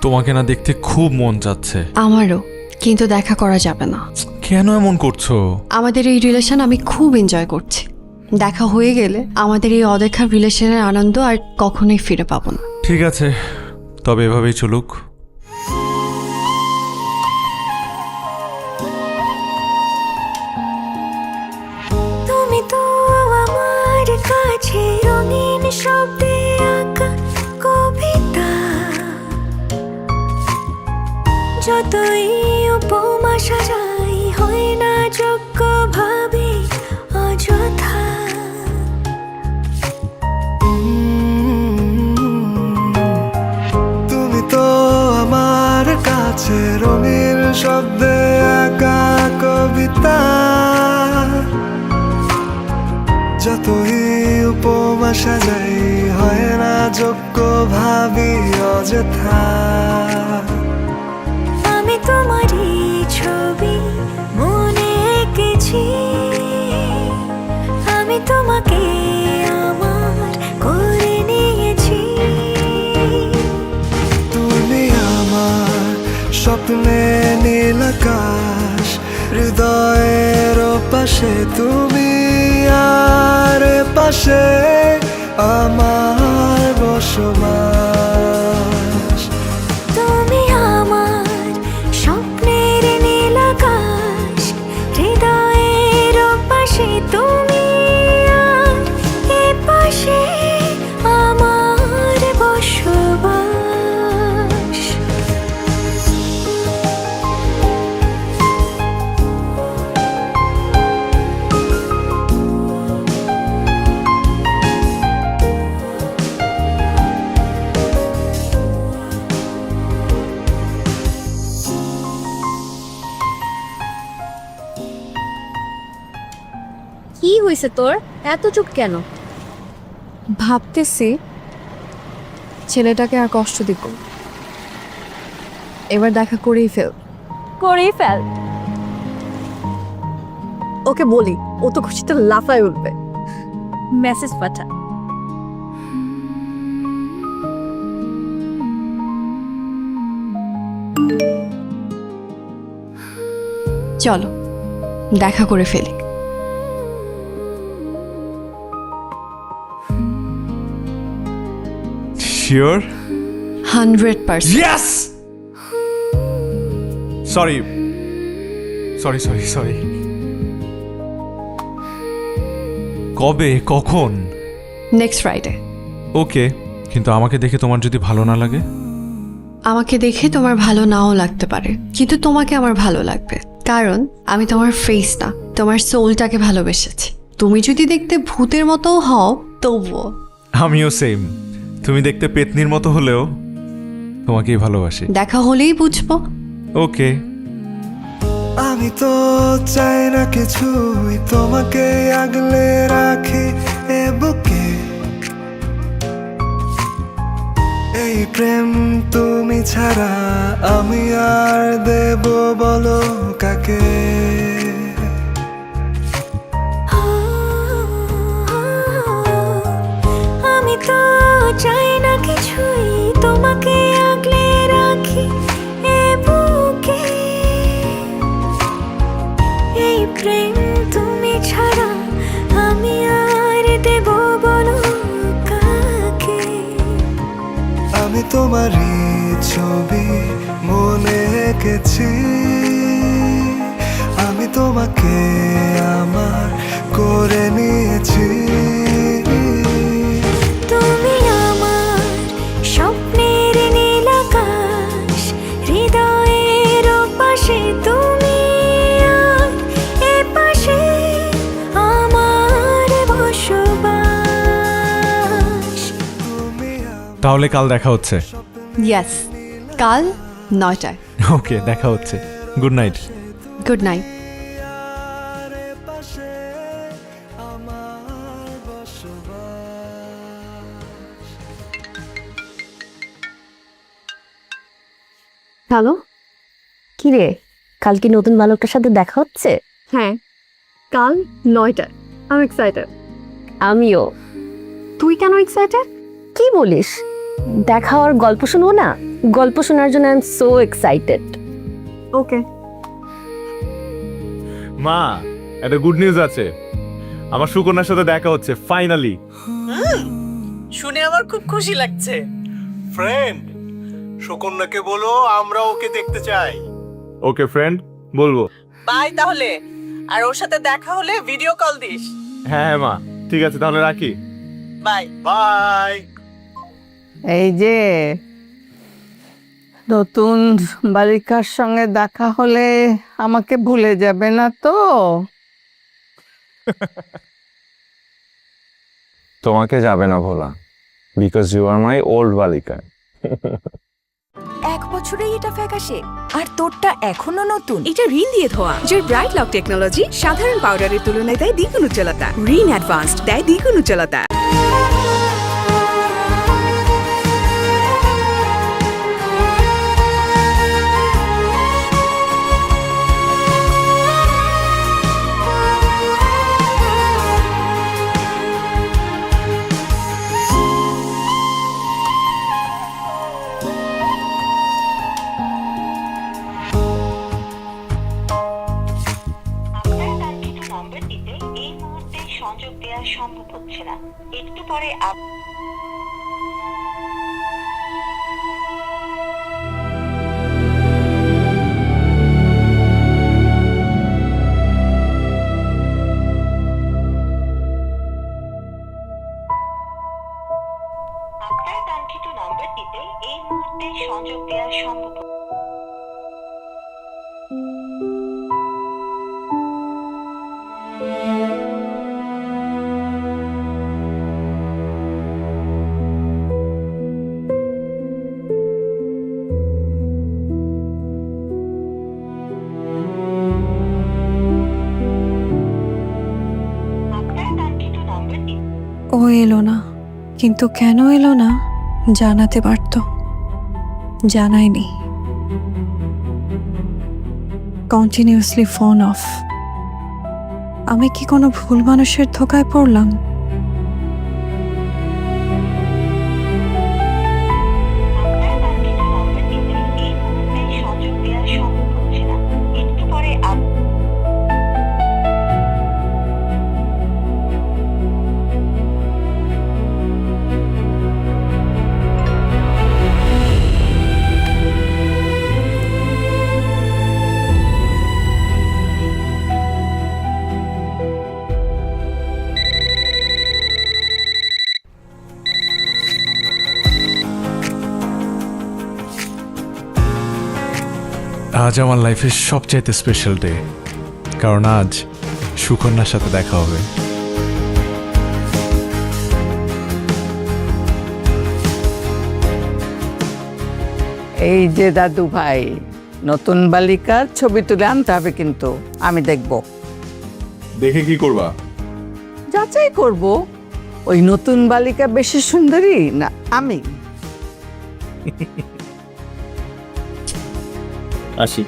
তোমাকে না দেখতে খুব মন চাচ্ছে। আমারও, কিন্তু দেখা করা যাবে না। কেন এমন করছো? আমাদের এই রিলেশন আমি খুব এনজয় করছি। দেখা হয়ে গেলে আমাদের এই অদেখা রিলেশনের আনন্দ আর কখনোই ফিরে পাবো না। ঠিক আছে, তবে এভাবেই চলুক। তুমি তো আমার কাছে রঙিন শব্দে আঁকা কবিতা, যতই উপমা সাজাই হয় না যোগ্য ভাবে অযথা। তুমি তো আমার কাছে রঙিন শব্দে আঁকা কবিতা, যতই উপমা সাজাই হয় না যোগ্য ভাবি অযথা। আমি তোমারই ছবি মনে এঁকেছি, আমি তোমাকে আমার করে নিয়েছি। তুমি আমার স্বপ্নে নীল আকাশ, হৃদয়ের পাশে তুমি, আর পাশে আমার বসবাস। তুমি আমার স্বপ্নের নীল আকাশ, হৃদয়ের পাশে তুমি, আর এ পাশে আমার বসবাস। কি হয়েছে তোর, এত চুপ কেন? ভাবতেছি ছেলেটাকে আর কষ্ট দিব, এবার দেখা করেই ফেল। করেই ফেল। ওকে বলি, ও তো খুশিতে লাফায় উঠবে। মেসেজ পাঠা। চলো দেখা করে ফেলি। Sure? 100%। Yes! Sorry sorry sorry sorry. কবে, কখন? Next Friday. ওকে, কিন্তু আমাকে দেখে তোমার যদি ভালো না লাগে? আমাকে দেখে তোমার ভালো নাও লাগতে পারে, কিন্তু তোমাকে আমার ভালো লাগবে, কারণ আমি তোমার ফেস না, তোমার সোলটাকে ভালোবেসেছি। তুমি যদি দেখতে ভূতের মতোও হও তবুও। আমিও সেম, তুমি দেখতে পেতনির মতো হলেও তোমাকেই ভালোবাসি। দেখা হলেই বুঝবো। ওকে। আমি তো চাই না কিছুই, তোমাকে আগলে রাখি এ বুকে। এই প্রেম তুমি ছাড়া আমি আর দেব বলো কাকে? আমি তো চাই না কিছুই, তোমাকে আগলে রাখি এ বুকে। এই প্রেম তুমি ছাড়া আমি আর দেব বলো কাকে? আমি তোমারই ছবি মনে এঁকেছি, আমি তোমাকে আমার করে নিয়েছি। তুমি আমার স্বপ্নের নীল আকাশ, হৃদয়ের পাশে তুমি আর এ পাশে আমার বসবাস। তাহলে কাল দেখা হচ্ছে। ইয়েস, কাল 9টায়। ওকে, দেখা হচ্ছে। Good night. Good night. Hello, কি রে, কাল কি নতুন বালকটার সাথে দেখা হচ্ছে? হ্যাঁ, কাল 9টায়। আমি এক্সাইটেড। আমিও। তুই কেন এক্সাইটেড? কি বলিস? দেখা আর গল্প শুনবো না? গল্প শোনার জন্য আই এম সো এক্সাইটেড। ওকে। মা, একটা গুড নিউজ আছে। আমার সুকন্যার সাথে দেখা হচ্ছে ফাইনালি। শুনে আমার খুব খুশি লাগছে। ফ্রেন্ড, সুকন্যাকে বলো আমরা ওকে দেখতে চাই। ওকে ফ্রেন্ড, বলবো। বাই তাহলে, আর ওর সাথে দেখা হলে ভিডিও কল দিস। হ্যাঁ হ্যাঁ মা, ঠিক আছে তাহলে রাখি। Bye bye. এই যে নতুন বালিকার সঙ্গে দেখা হলে আমাকে ভুলে যাবে না তো? তোমাকে যাবে না ভোলা, because you are my old বালিকা। 1 বছরেই এটা ফ্যাকাশে, আর তোরটা এখনো নতুন। এটা রিন দিয়ে ধোয়া। যে ব্রাইট লক টেকনোলজি সাধারণ পাউডারের তুলনায় দেয় দ্বিগুণ উজ্জ্বলতা। রিন অ্যাডভান্সড দেয় দ্বিগুণ উজ্জ্বলতা। নম্বরটিতে এই মুহূর্তে সংযোগ দেওয়া সম্ভব হচ্ছে না, একটু পরে আপনার কাঙ্ক্ষিত নম্বরটিতে এই মুহূর্তে সংযোগ দেওয়া সম্ভব। ও এলো না, কিন্তু কেন এলো না জানাতে পারতো, জানায়নি। Continuously phone off. আমি কি কোনো ভুল মানুষের ধোকায় পড়লাম? আজ আমার লাইফের সবচাইতে স্পেশাল ডে, কারণ আজ সুকন্যার সাথে দেখা হবে। এই যে দাদু ভাই, নতুন বালিকার ছবি তুলে আনতে হবে, কিন্তু আমি দেখব, দেখে কি করবা? যাচাই করব ওই নতুন বালিকা বেশি সুন্দরী না আমি। আসি।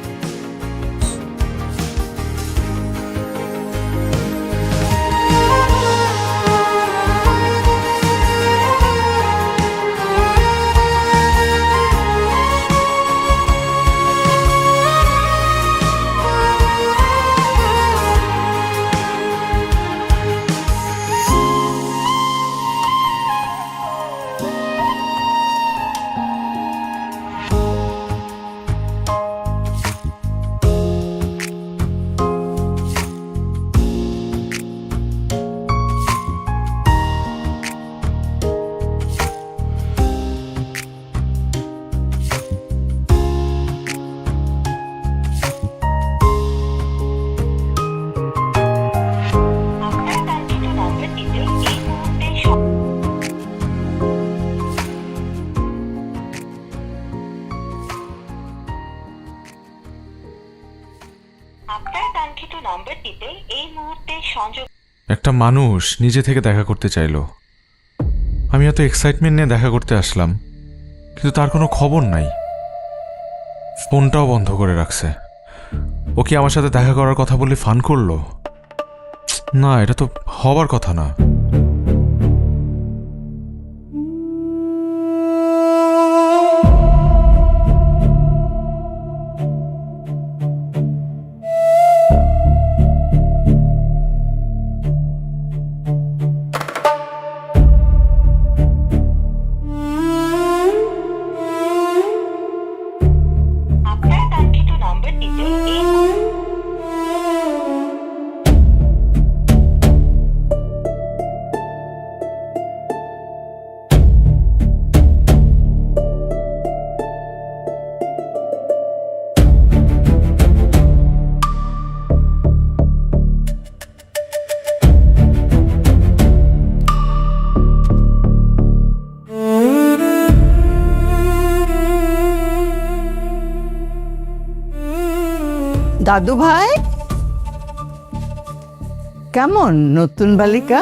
একটা মানুষ নিজে থেকে দেখা করতে চাইলো, আমি এত এক্সাইটমেন্ট নিয়ে দেখা করতে আসলাম, কিন্তু তার কোনো খবর নাই, ফোনটাও বন্ধ করে রাখছে। ও কি আমার সাথে দেখা করার কথা বলে ফান করলো? না, এটা তো হবার কথা না। দাদু ভাই, কেমন নতুন বালিকা?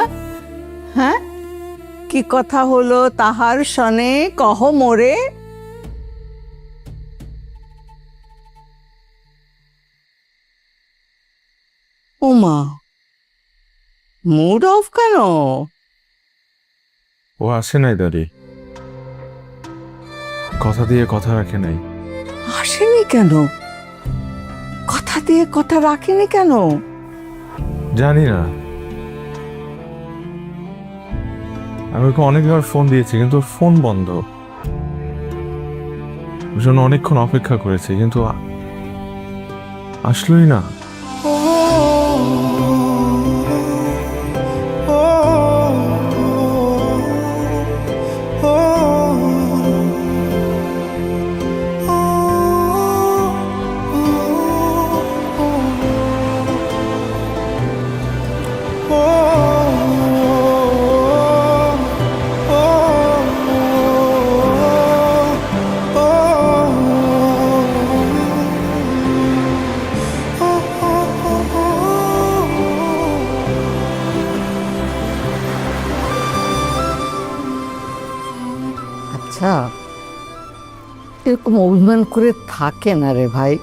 হ্যাঁ, কি কথা হলো তাহার সনে কহ মোরে। ওমা, মুড অফ কেন? ও আসে নাই দাদি, কথা দিয়ে কথা রাখে নাই। আসেনি কেন? কথা দিয়ে কথা রাখেনি কেন? জানি না, আমি ওকে অনেকবার ফোন দিয়েছি কিন্তু ওর ফোন বন্ধ। ওর জন্য অনেকক্ষণ অপেক্ষা করেছি কিন্তু আসলোই না। আচ্ছা, এরকম অভিমান করে থাকে না রে ভাই,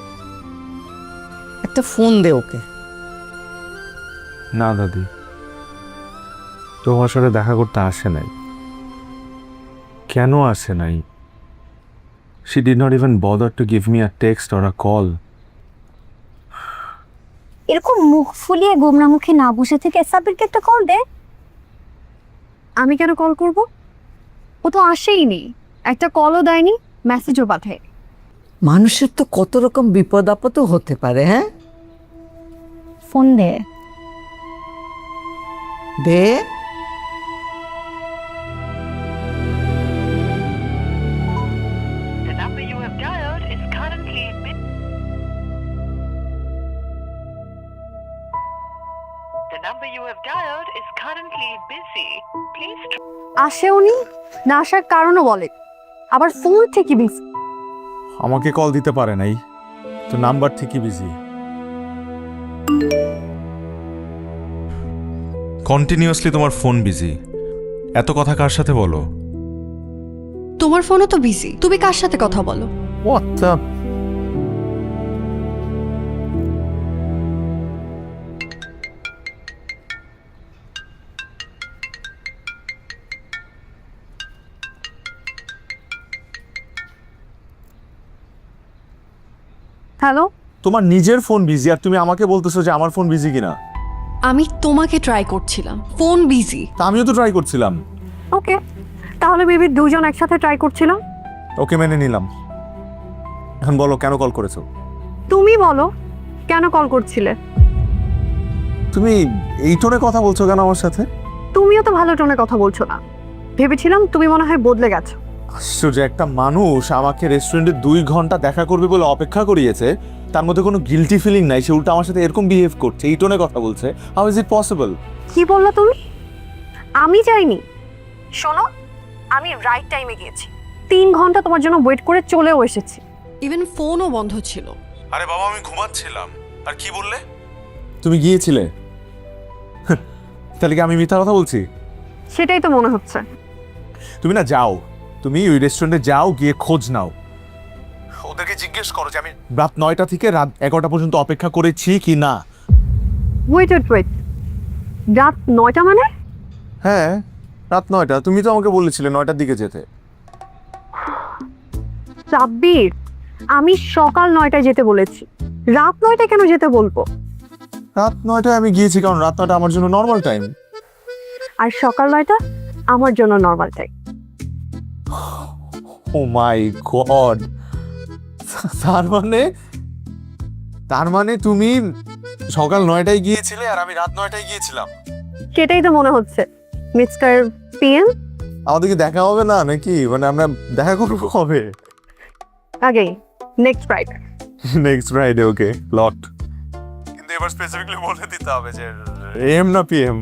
একটা ফোন দে ওকে। না দাদি, তোমার সাথে দেখা করতে আসে নাই। কেন আসে নাই? She did not even bother to give me a text or a call. এরকম মুখ ফুলিয়ে গোমরা মুখে না বসে থেকে সাবিরকে একটা কল দে। আমি কেন কল করব? ও তো আসেইনি, একটা কলও দেয়নি, মেসেজও পাঠায়। মানুষের তো কত রকম বিপদ আপদও হতে পারে। হ্যাঁ, ফোন দে। দে। আসে উনি, না আসার কারণও বলে, আবার ফোন থেকে বিজি। আমাকে কল দিতে পারে নাই, তো নাম্বার ঠিকই বিজি। কন্টিনিউয়াসলি তোমার ফোন বিজি, এত কথা কার সাথে বলো? তোমার ফোনও তো বিজি, তুমি কার সাথে কথা বলো? What the? হ্যালো, তোমার নিজের ফোন বিজি আর তুমি আমাকে বলতেছো যে আমার ফোন বিজি কিনা? আমি তোমাকে ট্রাই করছিলাম, ফোন বিজি। তা আমিও তো ট্রাই করছিলাম। ওকে, তাহলে বেবি দুজন একসাথে ট্রাই করছিলাম। ওকে, মেনে নিলাম। এখন বলো কেন কল করেছো? তুমি বলো কেন কল করছিলে? তুমি এই টোনে কথা বলছো কেন আমার সাথে? তুমিও তো ভালো টোনে কথা বলছো না। ভেবেছিলাম তুমি মনে হয় বদলে গেছো। আশ্চর্য, একটা মানুষ আমাকে রেস্টুরেন্টে 2 ঘন্টা দেখা করবে বলে অপেক্ষা করিয়েছে, তার মধ্যে কোনো গিলটি ফিলিং নাই, সে উল্টা আমার সাথে এরকম বিহেভ করছে, এই টোনে কথা বলছে। How is it possible? কি বললা তুমি? আমি যাইনি। শোনো, আমি রাইট টাইমে গিয়েছি। 3 ঘন্টা তোমার জন্য ওয়েট করে চলেও এসেছি। ইভেন ফোনও বন্ধ ছিল। আরে বাবা, আমি ঘুমাচ্ছিলাম। আর কি বললে? তুমি গিয়েছিলে? তাহলে কি আমি মিথ্যা কথা বলছি? সেটাই তো মনে হচ্ছে। তুমি না যাও, তুমি ওই রেস্টুরেন্টে যাও, গিয়ে খোঁজ নাও, ওদেরকে জিজ্ঞেস করো যে আমি রাত 9টা থেকে রাত 11টা পর্যন্ত অপেক্ষা করেছি কি না। ওয়েট, রাত 9টা মানে? হ্যাঁ, রাত 9টা। তুমি তো আমাকে বলেছিলে 9টার দিকে যেতে। সাব্বির, আমি সকাল 9টায় যেতে বলেছি, রাত 9টায় কেন যেতে বলবো? রাত 9টায় আমি গিয়েছি কারণ রাত 9টা আমার জন্য নর্মাল টাইম। আর সকাল 9টা আমার জন্য নর্মাল টাইম। ও মাই গড, তার মানে তুমি সকাল 9টায় গিয়েছিলে আর আমি রাত 9টায় গিয়েছিলাম? সেটাই তো মনে হচ্ছে। মিস্টার পিএম, আমাদের কি দেখা হবে না নাকি? মানে আমরা দেখা করবো কবে? আগেই নেক্সট ফ্রাইডে। নেক্সট ফ্রাইডে, ওকে, লট। কিন্তু এবার স্পেসিফিকলি বলে দিতে হবে যে এম না পিএম।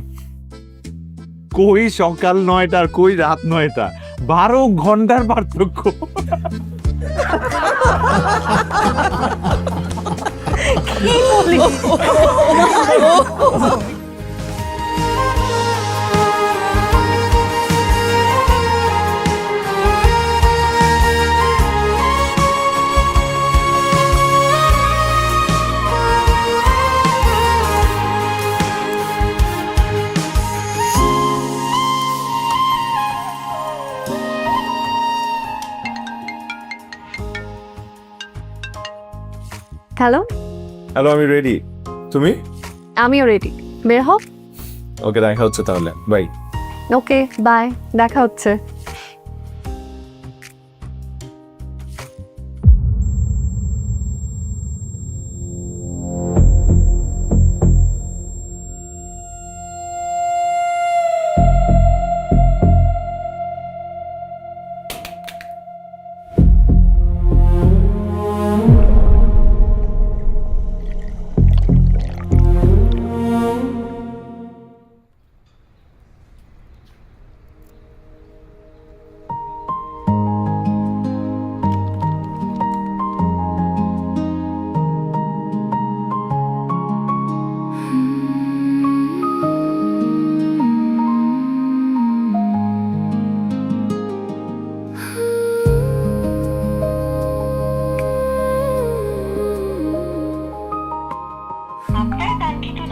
কই সকাল 9টা আর কই রাত 9টা, 12 ঘন্টার পার্থক্য। কি বলি? হ্যালো, হ্যালো, আমি রেডি। তুমি? আমিও রেডি। বের হও। ওকে, দেখা হচ্ছে তাহলে, বাই। ওকে, বাই, দেখা হচ্ছে।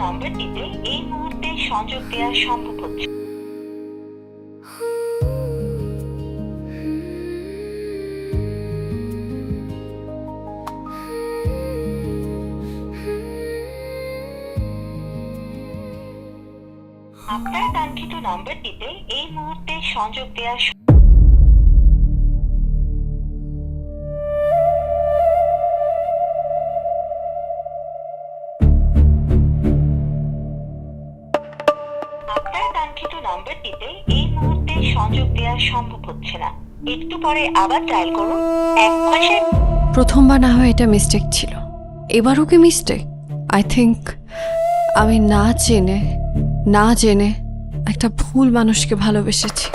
নাম্বারটিতে এই মুহূর্তে সংযোগ দেওয়া সম্ভব হচ্ছে। আপনার কাঙ্ক্ষিত নাম্বারটিতে এই মুহূর্তে সংযোগ দেওয়া নাম্বারটিতে এই মুহূর্তে সংযোগ দেওয়া সম্ভব হচ্ছে না, একটু পরে আবার ডায়াল করুন। 1 মাসের প্রথমবার না হয় এটা মিস্টেক ছিল, এবারও কি মিস্টেক? আই থিঙ্ক আমি না জেনে না জেনে একটা ভুল মানুষকে ভালোবেসেছি।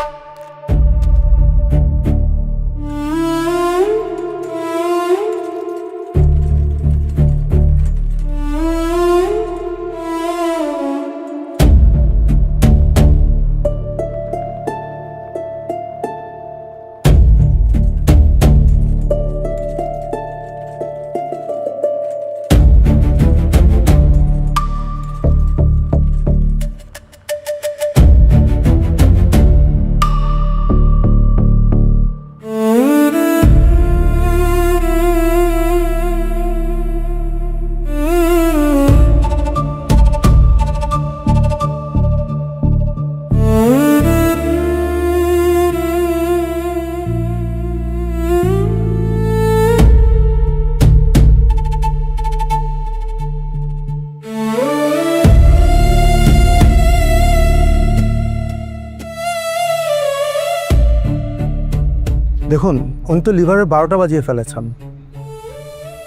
দেখুন, উনি তো লিভারের 12টা বাজিয়ে ফেলেছেন।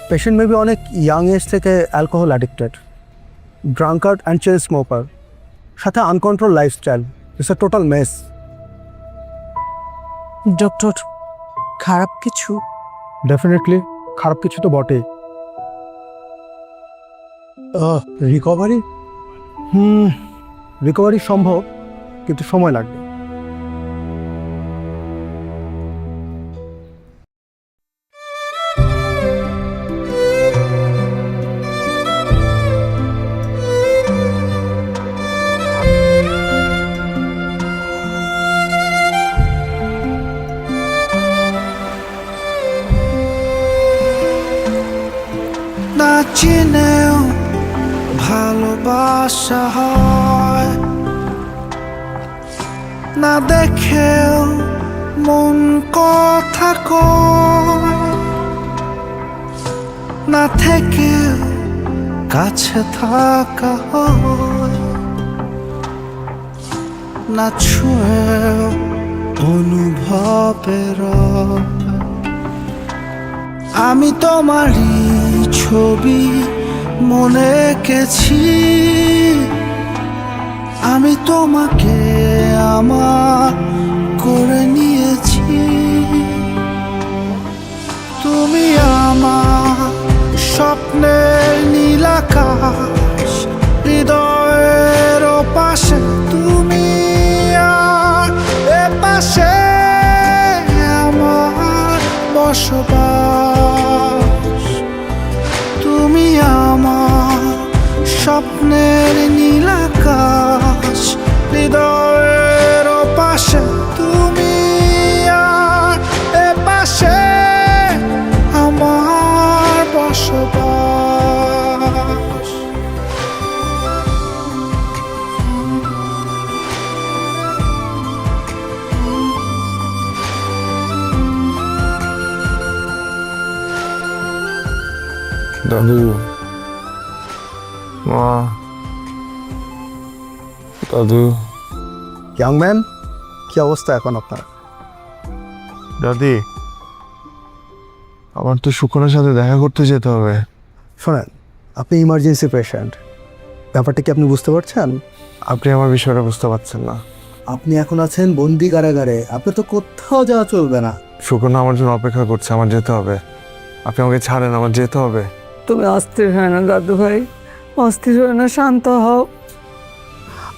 পেশেন্ট মেবি অনেক ইয়াং এজ থেকে alcohol addicted, drunkard and chain smoker, সাথে uncontrol lifestyle. It's a total mess. Doctor, খারাপ কিছু? ডেফিনেটলি খারাপ কিছু তো বটেই। রিকভারি রিকভারি সম্ভব, কিন্তু সময় লাগবে। না চিনেও ভালোবাসা হয়, না দেখেও মন কথা কয়, না থেকেও কাছে থাকা হয়, না ছুঁয়েও অনুভবের। আমি তোমারই ছবি মনে এঁকেছি, আমি তোমাকে আমার করে নিয়েছি। তুমি আমার স্বপ্নের নীল আকাশ, হৃদয়ের পাশে তুমি আর এ পাশে আমার বসবাস। তুমি আমার স্বপ্নের নীল আকাশ, হৃদয়ের পাশে তুমি আর এ পাশে আমার বসবাস। দাদু, মা, দাদু। ইয়াং ম্যান, কি অবস্থা এখন আপনার? দাদি, আমার তো শুকনের সাথে দেখা করতে যেতে হবে। শোনেন, আপনি ইমার্জেন্সি পেশেন্ট, ব্যাপারটা কি আপনি বুঝতে পারছেন? আপনি আমার বিষয়টা বুঝতে পারছেন না। আপনি এখন আছেন বন্দি কারাগারে, আপনি তো কোথাও যাওয়া চলবে না। শুকনা আমার জন্য অপেক্ষা করছে, আমার যেতে হবে। আপনি আমাকে ছাড়েন, আমার যেতে হবে। তুমি অস্থির হয় না দাদু ভাই, অস্থির হয় না, শান্ত হও।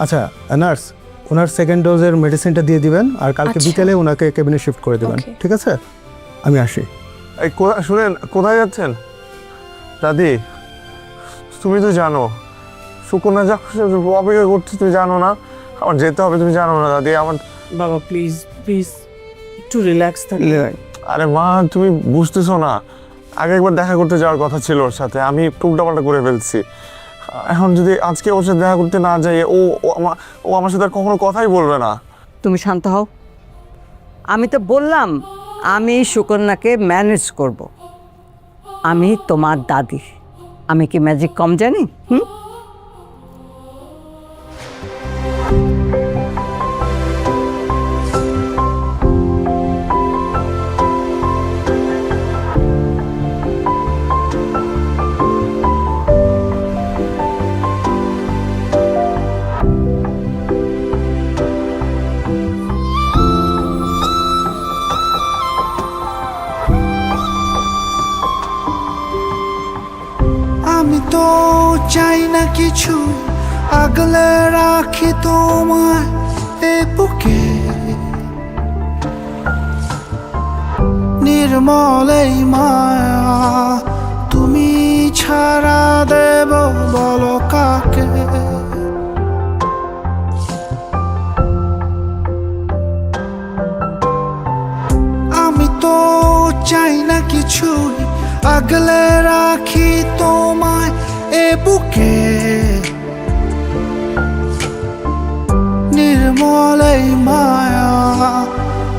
আচ্ছা নার্স, ওনার সেকেন্ড ডোজের মেডিসিনটা দিয়ে দিবেন, আর কালকে বিকেলে ওনাকে কেবিনে শিফট করে দেবেন, ঠিক আছে? আমি আসি। এই শুনেন, কোথায় যাচ্ছেন? দাদি, তুমি তো জানো শুকনা যা অপেক্ষা করছে, তুমি জানো না আমার যেতে হবে, তুমি জানো না দাদি। আমার বাবা প্লিজ প্লিজ একটু রিল্যাক্স থাকলে। আরে মা, তুমি বুঝতেছো না, আগে একবার দেখা করতে যাওয়ার কথা ছিল ওর সাথে, আমি একটু উল্টাপাল্টা করে ফেলছি। এখন যদি আজকে ওর সাথে দেখা করতে না যাই, ও আমার সাথে আর কখনো কথাই বলবে না। তুমি শান্ত হও। আমি তো বললাম আমি সুকন্যাকে ম্যানেজ করব। আমি তোমার দাদি, আমি কি ম্যাজিক কম জানি? কিছু আগলে রাখি তোমায় এ বুকে নির্মল এই মায়া তুমি ছাড়া দেব বলো কাকে আমি তো চাই না কিছুই আগলে রাখি তোমায় এ বুকে নির্মল এই মায়া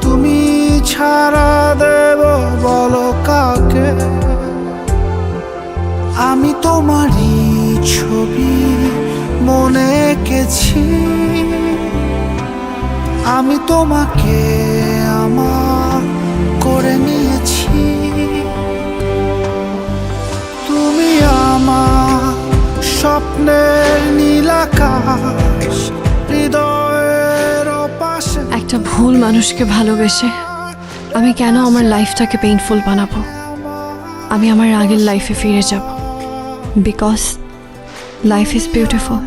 তুমি ছাড়া দেব বলো কাকে আমি তোমারই ছবি মনে এঁকেছি আমি তোমাকে আমার করে নিয়েছি তুমি আমার স্বপ্নের নীল আকাশ হৃদয়ের পাশে একটা ভুল মানুষকে ভালোবেসে আমি কেন আমার লাইফটাকে পেইনফুল বানাবো? আমি আমার আগের লাইফে ফিরে যাব, বিকজ লাইফ ইজ বিউটিফুল।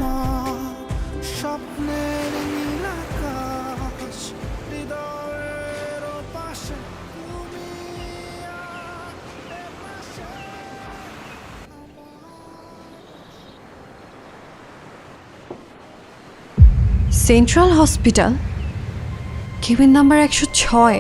স্বপ্নের নীল আকাশ হৃদয়ের পাশে তুমি সেন্ট্রাল হসপিটাল, কেবিন নাম্বার 106।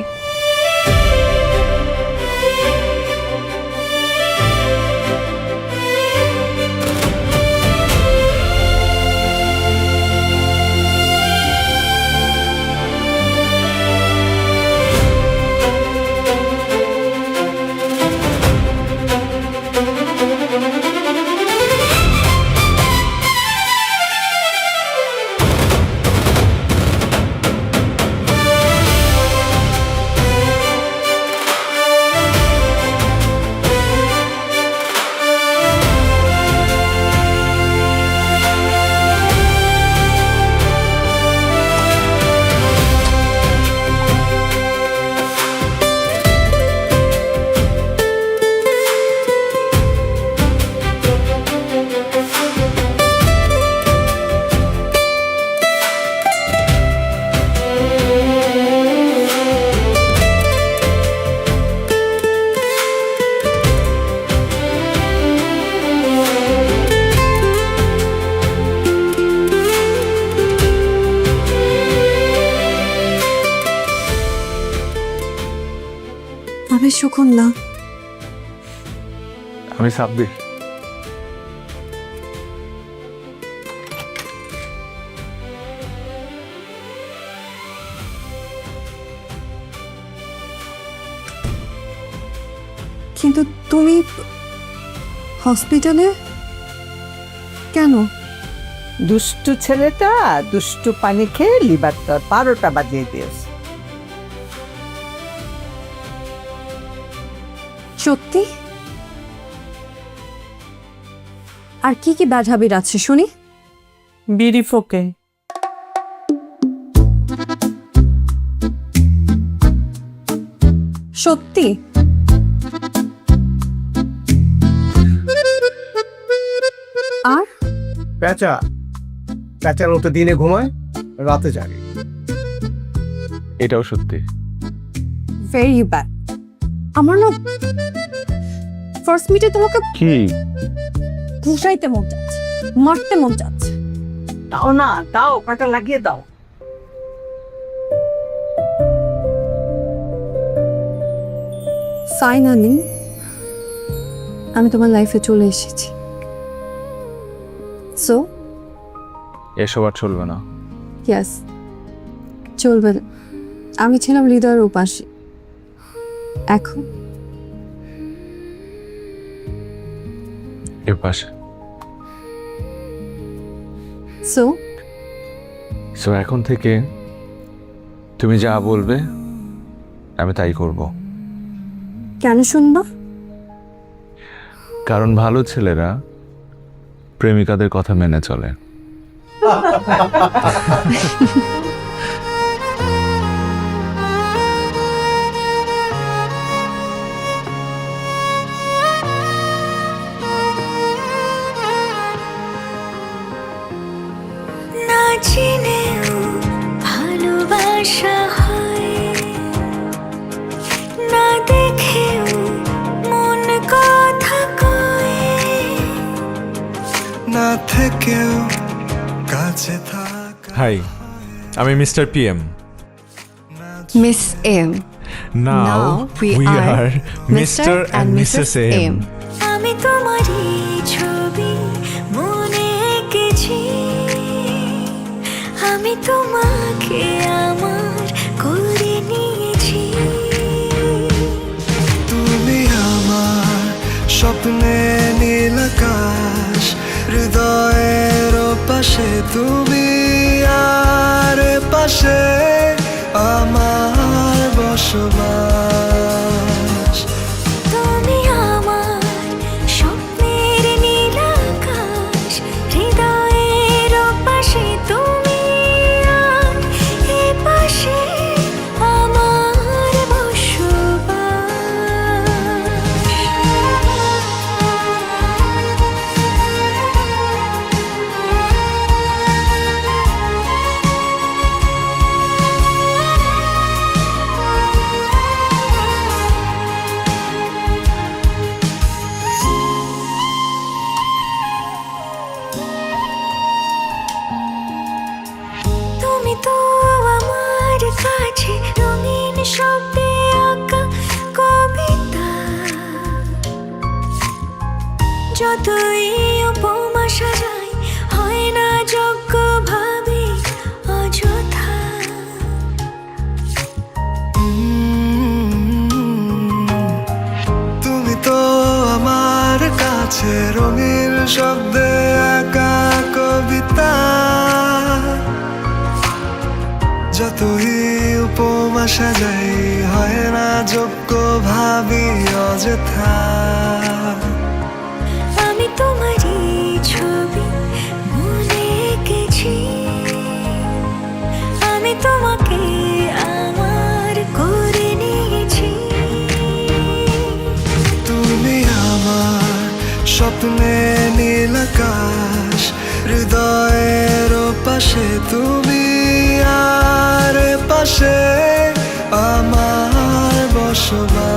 আমি সুখন না, আমি সাব্বির। কিন্তু তুমি হসপিটালে কেন? দুষ্টু ছেলেটা দুষ্টু পানি খেয়ে লিভারটা 12টা বাজিয়ে দিয়েছে। সত্যি? আর কি কি ব্যাড হ্যাবিট আছে শুনি? বিড়ি ফোকে, সত্যি? আর প্যাঁচার মতো দিনে ঘুমায়, রাতে জাগে। এটাও সত্যি। Very bad. আমার না ফার্স্ট মিটে তোমাকে কি ঘুষাইতে মন চাচ্ছে, মারতে মন চাচ্ছে। দাও না, দাও, কাটা লাগিয়ে দাও। ফাইনালি আমি তোমার লাইফে চলে এসেছি। সো এসব আর চলবে না। ইয়েস, চলবে না। আমি ছিলাম হৃদয়ের উপাসী, এখন এর পাশে। সো এখন থেকে তুমি যা বলবে আমি তাই করব। কেন শুনবো? কারণ ভালো ছেলেরা প্রেমিকাদের কথা মেনে চলে। কেউ কাছে থাকা হাই, আমি Mr PM. Miss M. Now we are Mr and Mrs M. আমি তোমারই ছবি মনে এঁকেছি, আমি তোমাকে আমার করে নিয়েছি। তুমি আমার স্বপ্নে নীল আকাশ, হৃদয়ের পাশে তুমি আর পাশে আমার বসবাস। তুমি আমার স্বপ্নের নীল আকাশ, হৃদয়ের পাশে তুমি আর এ পাশে আমার তুমি তো আমার কাছে রঙিন শব্দে আঁকা কবিতা, যতই উপমা সাজাই হয় না যোগ্য ভাবে অযথা। তুমি তো আমার কাছে রঙিন শব্দে আঁকা কবিতা, যতই উপমা সাজাই হয় না যোগ্য ভাবি অযথা। আমি তোমারই ছবি মনে এঁকেছি, আমি তোমাকে আমার করে নিয়েছি। তুমি আমার স্বপ্নে নীল আকাশ, হৃদয়ের পাশে তুমি আর পাশে আমার বসবাস।